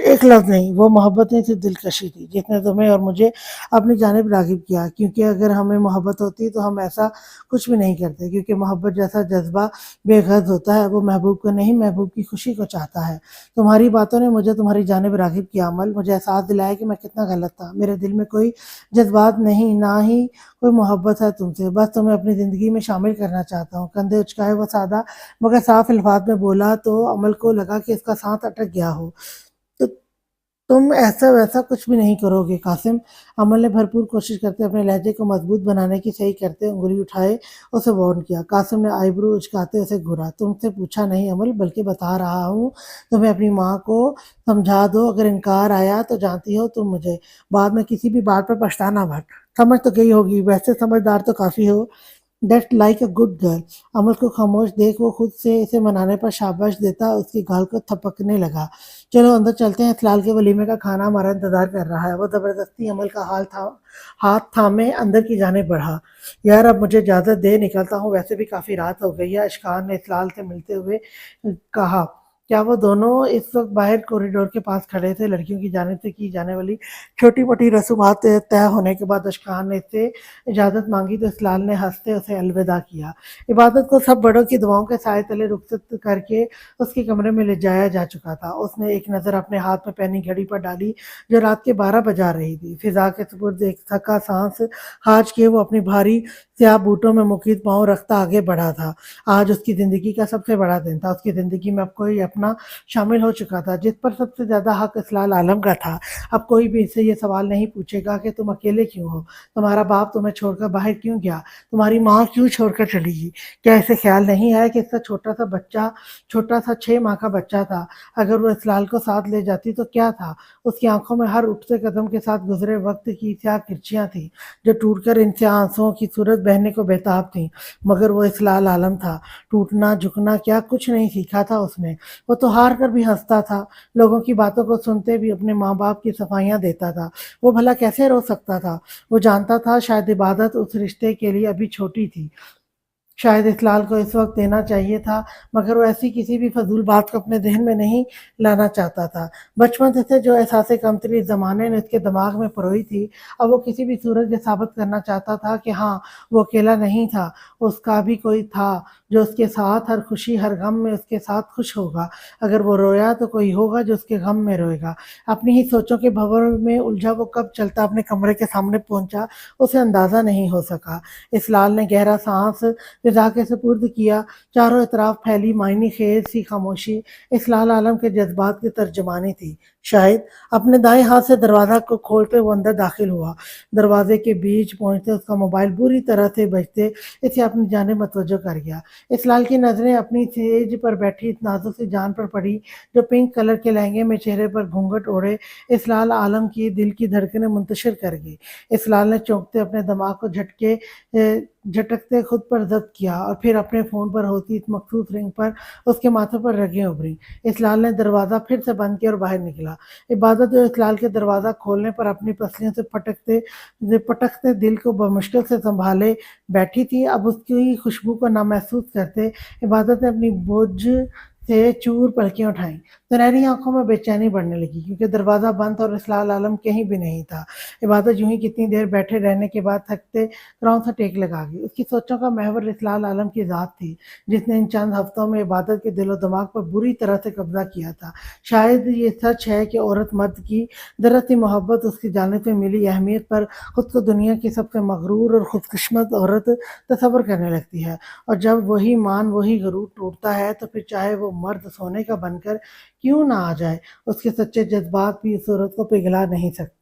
एक लफ्ज़ नहीं, वो मोहब्बत नहीं सिर्फ दिलकशी थी जिसने तुम्हें और मुझे अपनी जानिब राग़िब किया। क्योंकि अगर हमें मोहब्बत होती तो हम ऐसा कुछ भी नहीं करते। क्योंकि मोहब्बत जैसा जज्बा बेग़र्ज़ होता है, वो महबूब को नहीं, महबूब की खुशी को चाहता है। तुम्हारी बातों ने मुझे तुम्हारी जानिब राग़िब किया अमल। मुझे एहसास दिलाया कि मैं कितना गलत था। मेरे दिल में कोई जज़्बात नहीं, ना ही कोई मोहब्बत है तुमसे। बस तुम्हें अपनी ज़िंदगी में शामिल करना चाहता हूँ। कंधे उचकाए वो सादा मगर साफ अल्फाज में बोला तो अमल को लगा कि इसका सांस अटक गया हो। तो तुम ऐसा वैसा कुछ भी नहीं करोगे कासिम। अमल ने भरपूर कोशिश करते अपने लहजे को मजबूत बनाने की सही करते उंगली उठाए उसे वार्न किया। कासिम ने आईब्रो उचकाते उसे घूरा। तुमसे पूछा नहीं अमल, बल्कि बता रहा हूँ। तुम्हें अपनी माँ को समझा दो, अगर इनकार आया तो जानती हो तुम मुझे बाद में किसी भी बात पर पछताना मत। समझ तो गई होगी, वैसे समझदार तो काफी हो। That like a good girl. Amar को खामोश देख वो खुद से इसे मनाने पर शाबाश देता उसकी गाल को थपकने लगा। चलो अंदर चलते हैं, फिलहाल के वलीमे का खाना हमारा इंतजार कर रहा है। वो जबरदस्ती अमल का हाथ थामे अंदर की जाने बढ़ा। यार अब मुझे इजाजत दे, निकलता हूँ, वैसे भी काफी रात हो गई है। अशकान ने इस्लाल से मिलते हुए कहा। क्या वो दोनों इस वक्त बाहर कॉरिडोर के पास खड़े थे? लड़कियों की जाने से की जाने वाली छोटी मोटी रसूमात तय होने के बाद अशकान ने इससे इजाज़त मांगी तो इस्लाल ने हंसते उसे अलविदा किया। इबादत को सब बड़ों की दुआओं के साए तले रुखसत करके उसके कमरे में ले जाया जा चुका था। उसने एक नज़र अपने हाथ में पहनी घड़ी पर डाली जो रात के 12 बजा रही थी। फिजा के सुपुर्द एक थका सांस खाज के वो अपनी भारी स्याह बूटों में मुकीद पाँव रखता आगे बढ़ा था। आज उसकी ज़िंदगी का सबसे बड़ा दिन था। उसकी ज़िंदगी में अब कोई अपना शामिल हो चुका था जिस पर सबसे ज़्यादा हक इस्लाल आलम का था। अब कोई भी इससे ये सवाल नहीं पूछेगा कि तुम अकेले क्यों हो, तुम्हारा बाप तुम्हें छोड़कर बाहर क्यों गया, तुम्हारी माँ क्यों छोड़कर चली गई। क्या इसे ख्याल नहीं आया कि इसका छोटा सा 6 माह का बच्चा था। अगर वो इस्लाल को साथ ले जाती तो क्या था। उसकी आंखों में हर उठते कदम के साथ गुजरे वक्त की स्याह किरचियाँ थीं जो टूटकर इन स्याह आंसुओं की सूरत बहने को बेताब थीं। मगर वो इस्लाल आलम था। टूटना झुकना क्या कुछ नहीं सीखा था उसने। वो तो हार कर भी हंसता था, लोगों की बातों को सुनते भी अपने माँ बाप की सफाइयाँ देता था। वो भला कैसे रो सकता था? वो जानता था शायद इबादत उस रिश्ते के लिए अभी छोटी थी। شاید اسلال کو اس وقت دینا چاہیے تھا، مگر وہ ایسی کسی بھی فضول بات کو اپنے ذہن میں نہیں لانا چاہتا تھا۔ بچپن سے جو احساس کمتری اس زمانے نے اس کے دماغ میں پروئی تھی، اب وہ کسی بھی صورت یہ ثابت کرنا چاہتا تھا کہ ہاں، وہ اکیلا نہیں تھا، اس کا بھی کوئی تھا جو اس کے ساتھ ہر خوشی ہر غم میں اس کے ساتھ خوش ہوگا۔ اگر وہ رویا تو کوئی ہوگا جو اس کے غم میں روئے گا۔ اپنی ہی سوچوں کے بھنور میں الجھا وہ کب چلتا اپنے کمرے کے سامنے پہنچا، اسے اندازہ نہیں ہو سکا۔ اسلال نے گہرا سانس فضا کے سپرد کیا۔ چاروں اطراف پھیلی معنی خیز سی خاموشی اسلال عالم کے جذبات کی ترجمانی تھی۔ شاید اپنے دائیں ہاتھ سے دروازہ کو کھولتے وہ اندر داخل ہوا۔ دروازے کے بیچ پہنچتے اس کا موبائل بری طرح سے بجتے اسے اپنی جانب متوجہ کر گیا۔ اسلال کی نظریں اپنی سیج پر بیٹھی اس نازک سی جان پر پڑی جو پنک کلر کے لہنگے میں چہرے پر گھونگھٹ اوڑھے اسلال عالم کی دل کی دھڑکنیں منتشر کر گئی۔ اسلال نے چونکتے اپنے دماغ کو جھٹکتے خود پر ضبط کیا اور پھر اپنے فون پر ہوتی اس مخصوص رنگ پر اس کے ماتھے پر رگیں ابھریں۔ اسلال نے دروازہ پھر سے بند کیا اور باہر نکلا۔ عبادت جو اسلال کے دروازہ کھولنے پر اپنی پسلیوں سے پٹکتے دل کو بمشکل سے سنبھالے بیٹھی تھی، اب اس کی خوشبو کو نہ محسوس کرتے عبادت نے اپنی بوجھ سے چور پلکیں اٹھائیں۔ سنہری آنکھوں میں بے چینی بڑھنے لگی کیونکہ دروازہ بند اور اسلال عالم کہیں بھی نہیں تھا۔ عبادت یوں ہی کتنی دیر بیٹھے رہنے کے بعد تھکتے گراؤں سے ٹیک لگا گئی۔ اس کی سوچوں کا محور اسلال عالم کی ذات تھی جس نے ان چند ہفتوں میں عبادت کے دل و دماغ پر بری طرح سے قبضہ کیا تھا۔ شاید یہ سچ ہے کہ عورت مرد کی درتی محبت اس کی جانب سے ملی اہمیت پر خود کو دنیا کی سب سے مغرور اور خوش قسمت عورت تصور کرنے لگتی ہے، اور جب وہی مان وہی غرور ٹوٹتا ہے تو پھر چاہے وہ مرد سونے کا بن کر کیوں نہ آ جائے، اس کے سچے جذبات بھی اس عورت کو پگھلا نہیں سکتے۔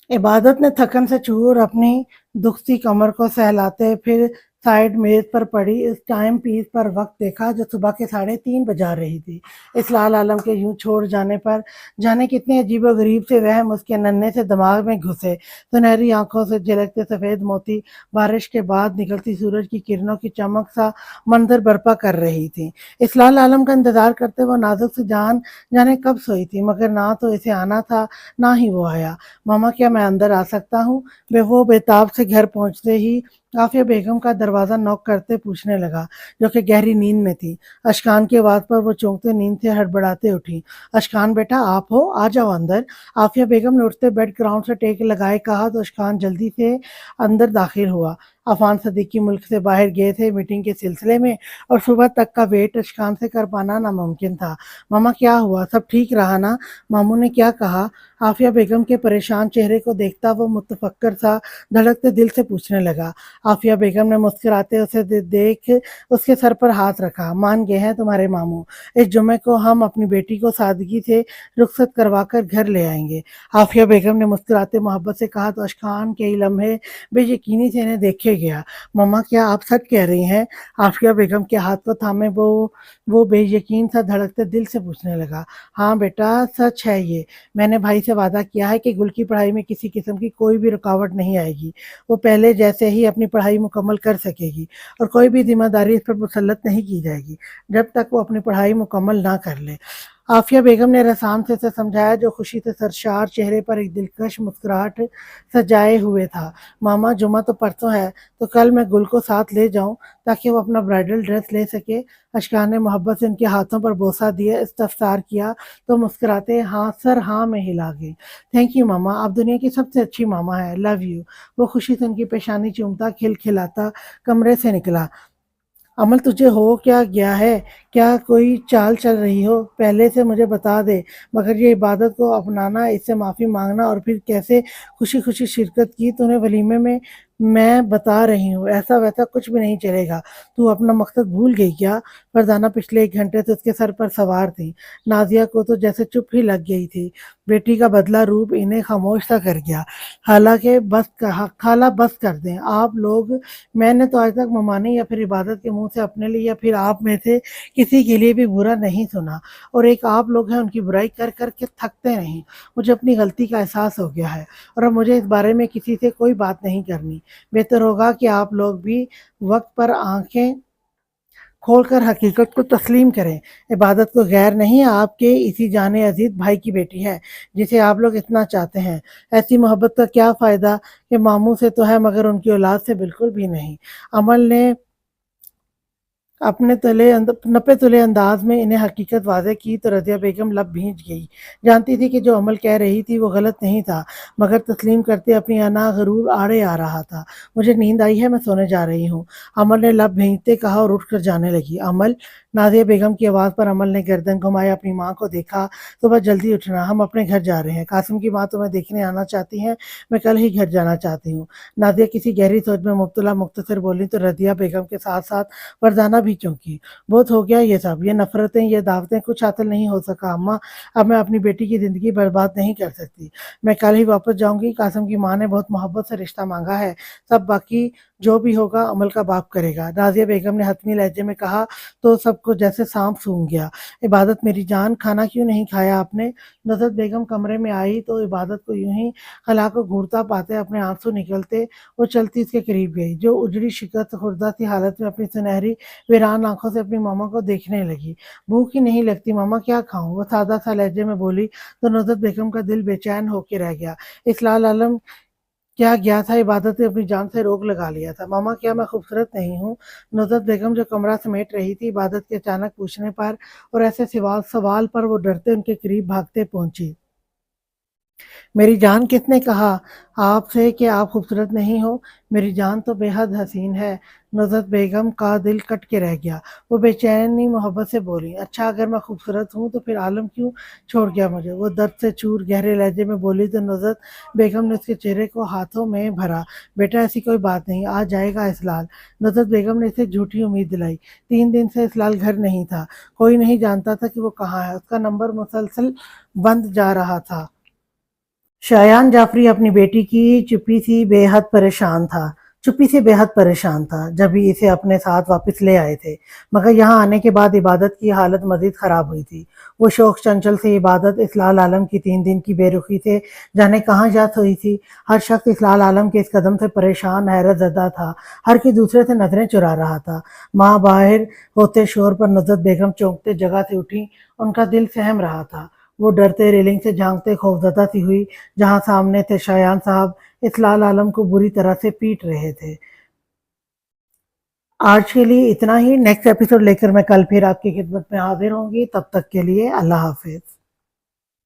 عبادت نے تھکن سے چور اپنی دکھتی کمر کو سہلاتے پھر سائیڈ میز پر پڑی اس ٹائم پیس پر وقت دیکھا جو صبح کے 3:30 بجا رہی تھی۔ اسلال عالم کے یوں چھوڑ جانے پر جانے کتنے عجیب و غریب سے وہم اس کے ننھے سے دماغ میں گھسے۔ سنہری آنکھوں سے جھلکتے سفید موتی بارش کے بعد نکلتی سورج کی کرنوں کی چمک سا منظر برپا کر رہی تھی۔ اسلال عالم کا انتظار کرتے وہ نازک سی جان جانے کب سوئی تھی، مگر نہ تو اسے آنا تھا نہ ہی وہ آیا۔ ماما کیا میں اندر آ سکتا ہوں؟ وہ بےتاب سے گھر پہنچتے ہی عافیہ بیگم کا دروازہ نوک کرتے پوچھنے لگا جو کہ گہری نیند میں تھی۔ اشکان کی آواز پر وہ چونکتے نیند سے ہڑبڑاتے اٹھی۔ اشکان بیٹا آپ ہو، آ جاؤ اندر۔ عافیہ بیگم نے اٹھتے بیڈ گراؤنڈ سے ٹیک لگائے کہا تو اشکان جلدی سے اندر داخل ہوا۔ عفان صدیقی ملک سے باہر گئے تھے میٹنگ کے سلسلے میں اور صبح تک کا ویٹ اشکان سے کر پانا ناممکن تھا۔ ماما کیا ہوا، سب ٹھیک رہا نا؟ ماموں نے کیا کہا؟ عافیہ بیگم کے پریشان چہرے کو دیکھتا وہ متفکر سا دھڑکتے دل سے پوچھنے لگا۔ عافیہ بیگم نے مسکراتے اسے دیکھ اس کے سر پر ہاتھ رکھا۔ مان گئے ہیں تمہارے ماموں، اس جمعے کو ہم اپنی بیٹی کو سادگی سے رخصت کروا کر گھر لے آئیں گے۔ عافیہ بیگم نے مسکراتے محبت سے کہا تو اشکان کئی لمحے بے یقینی سے انہیں دیکھے گیا۔ ماما کیا آپ سچ کہہ رہی ہیں؟ عافیہ بیگم کے ہاتھ کو تھامے وہ بے یقین سا دھڑکتے دل سے پوچھنے لگا۔ ہاں بیٹا سچ ہے یہ، میں نے بھائی سے وعدہ کیا ہے کہ گل کی پڑھائی میں کسی قسم کی کوئی بھی رکاوٹ نہیں آئے گی، وہ پہلے جیسے ہی اپنی پڑھائی مکمل کر سکے گی اور کوئی بھی ذمہ داری اس پر مسلط نہیں کی جائے گی جب تک وہ اپنی پڑھائی مکمل نہ کر لے۔ عافیہ بیگم نے رسام سے اسے سمجھایا جو خوشی سے سرشار چہرے پر ایک دلکش مسکراہٹ سجائے ہوئے تھا۔ ماما جمعہ تو پرسوں ہے تو کل میں گل کو ساتھ لے جاؤں تاکہ وہ اپنا برائڈل ڈریس لے سکے۔ اشکان نے محبت سے ان کے ہاتھوں پر بوسہ دیا استفسار کیا تو مسکراتے سر ہاں میں ہلا گئی۔ تھینک یو ماما، آپ دنیا کی سب سے اچھی ماما ہے، لو یو۔ وہ خوشی سے ان کی پیشانی چومتا کھلکھلاتا کمرے سے نکلا۔ عمل تجھے ہو کیا گیا ہے؟ کیا کوئی چال چل رہی ہو؟ پہلے سے مجھے بتا دے، مگر یہ عبادت کو اپنانا، اس سے معافی مانگنا اور پھر کیسے خوشی خوشی شرکت کی تو نے ولیمے میں بتا رہی ہوں ایسا ویسا کچھ بھی نہیں چلے گا۔ تو اپنا مقصد بھول گئی کیا؟ فرزانہ پچھلے 1 گھنٹے سے اس کے سر پر سوار تھی۔ نازیہ کو تو جیسے چپ ہی لگ گئی تھی۔ بیٹی کا بدلہ روپ انہیں خاموش سا کر گیا۔ حالانکہ خالہ بس کر دیں آپ لوگ، میں نے تو آج تک ممانی یا پھر عبادت کے منہ سے اپنے لیے یا پھر آپ میں سے کسی کے لیے بھی برا نہیں سنا، اور ایک آپ لوگ ہیں ان کی برائی کر کر کے تھکتے نہیں۔ مجھے اپنی غلطی کا احساس ہو گیا ہے اور اب مجھے اس بارے میں کسی سے کوئی بات نہیں کرنی۔ بہتر ہوگا کہ آپ لوگ بھی وقت پر آنکھیں کھول کر حقیقت کو تسلیم کریں۔ عبادت کو غیر نہیں، آپ کے اسی جان عزیز بھائی کی بیٹی ہے جسے آپ لوگ اتنا چاہتے ہیں۔ ایسی محبت کا کیا فائدہ کہ ماموں سے تو ہے مگر ان کی اولاد سے بالکل بھی نہیں۔ عمل نے اپنے نپے تلے انداز میں انہیں حقیقت واضح کی تو رضیہ بیگم لب بھیج گئی۔ جانتی تھی کہ جو عمل کہہ رہی تھی وہ غلط نہیں تھا، مگر تسلیم کرتے اپنی انا غرور آڑے آ رہا تھا۔ مجھے نیند آئی ہے، میں سونے جا رہی ہوں، عمل نے لب بھیجتے کہا اور اٹھ کر جانے لگی۔ عمل، نازیہ بیگم کی آواز پر عمل نے گردن گھمایا، اپنی ماں کو دیکھا۔ صبح جلدی اٹھنا، ہم اپنے گھر جا رہے ہیں، قاسم کی ماں تمہیں دیکھنے آنا چاہتی ہیں، میں کل ہی گھر جانا چاہتی ہوں۔ نازیہ کسی گہری سوچ میں مبتلا مختصر بولی تو رضیہ بیگم کے ساتھ ساتھ فرزانہ بھی چونکی۔ بہت ہو گیا یہ سب، یہ نفرتیں، یہ دعوتیں، کچھ حاصل نہیں ہو سکا اماں، اب میں اپنی بیٹی کی زندگی برباد نہیں کر سکتی، میں کل ہی واپس جاؤں گی۔ قاسم کی ماں نے بہت محبت سے رشتہ مانگا ہے، سب باقی جو بھی ہوگا عمل کا باپ کرے گا، نازیہ بیگم نے حتمی لہجے میں کہا تو سب کو جیسے سانپ سونگھ گیا۔ عبادت میری جان، کھانا کیوں نہیں کھایا آپ نے؟ نصرت بیگم کمرے میں آئی تو عبادت کو یوں ہی خلا کو گھورتا پاتے اپنے آنسو نکلتے وہ چلتی اس کے قریب گئی، جو اجڑی شکست خوردہ سی حالت میں اپنی سنہری ویران آنکھوں سے اپنی ماما کو دیکھنے لگی۔ بھوک ہی نہیں لگتی ماما، کیا کھاؤں؟ وہ سادہ سا لہجے میں بولی تو نصرت بیگم کا دل بے چین ہو کے رہ گیا۔ اس لال عالم کیا گیا تھا، عبادت نے اپنی جان سے روک لگا لیا تھا۔ ماما کیا میں خوبصورت نہیں ہوں؟ نصرت بیگم جو کمرہ سمیٹ رہی تھی، عبادت کے اچانک پوچھنے پر اور ایسے سوال پر وہ ڈرتے ان کے قریب بھاگتے پہنچی۔ میری جان، کس نے کہا آپ سے کہ آپ خوبصورت نہیں ہو؟ میری جان تو بے حد حسین ہے۔ نصرت بیگم کا دل کٹ کے رہ گیا، وہ بے چینی محبت سے بولی، اچھا اگر میں خوبصورت ہوں تو پھر عالم کیوں چھوڑ گیا مجھے؟ وہ درد سے چور گہرے لہجے میں بولی تو نصرت بیگم نے اس کے چہرے کو ہاتھوں میں بھرا، بیٹا ایسی کوئی بات نہیں، آ جائے گا اسلال۔ نصرت بیگم نے اسے جھوٹی امید دلائی، 3 دن سے اسلال گھر نہیں تھا، کوئی نہیں جانتا تھا کہ وہ کہاں ہے، اس کا نمبر مسلسل بند جا رہا تھا۔ شایان جعفری اپنی بیٹی کی چپی سے بے حد پریشان تھا جب ہی اسے اپنے ساتھ واپس لے آئے تھے، مگر یہاں آنے کے بعد عبادت کی حالت مزید خراب ہوئی تھی۔ وہ شوق چنچل سے عبادت اس لال عالم کی 3 دن کی بے رخی سے جانے کہاں جا ہوئی تھی۔ ہر شخص اس لال عالم کے اس قدم سے پریشان حیرت زدہ تھا، ہر کوئی دوسرے سے نظریں چرا رہا تھا۔ ماں باہر ہوتے شور پر نصرت بیگم چونکتے جگہ سے اٹھی، ان کا دل سہم رہا تھا۔ وہ ڈرتے ریلنگ سے جھانکتے خوفزدہ سی ہوئی، جہاں سامنے تھے شایان صاحب، اس لال عالم کو بری طرح سے پیٹ رہے تھے۔ آج کے لیے اتنا ہی، نیکسٹ ایپیسوڈ لے کر میں کل پھر آپ کی خدمت میں حاضر ہوں گی، تب تک کے لیے اللہ حافظ۔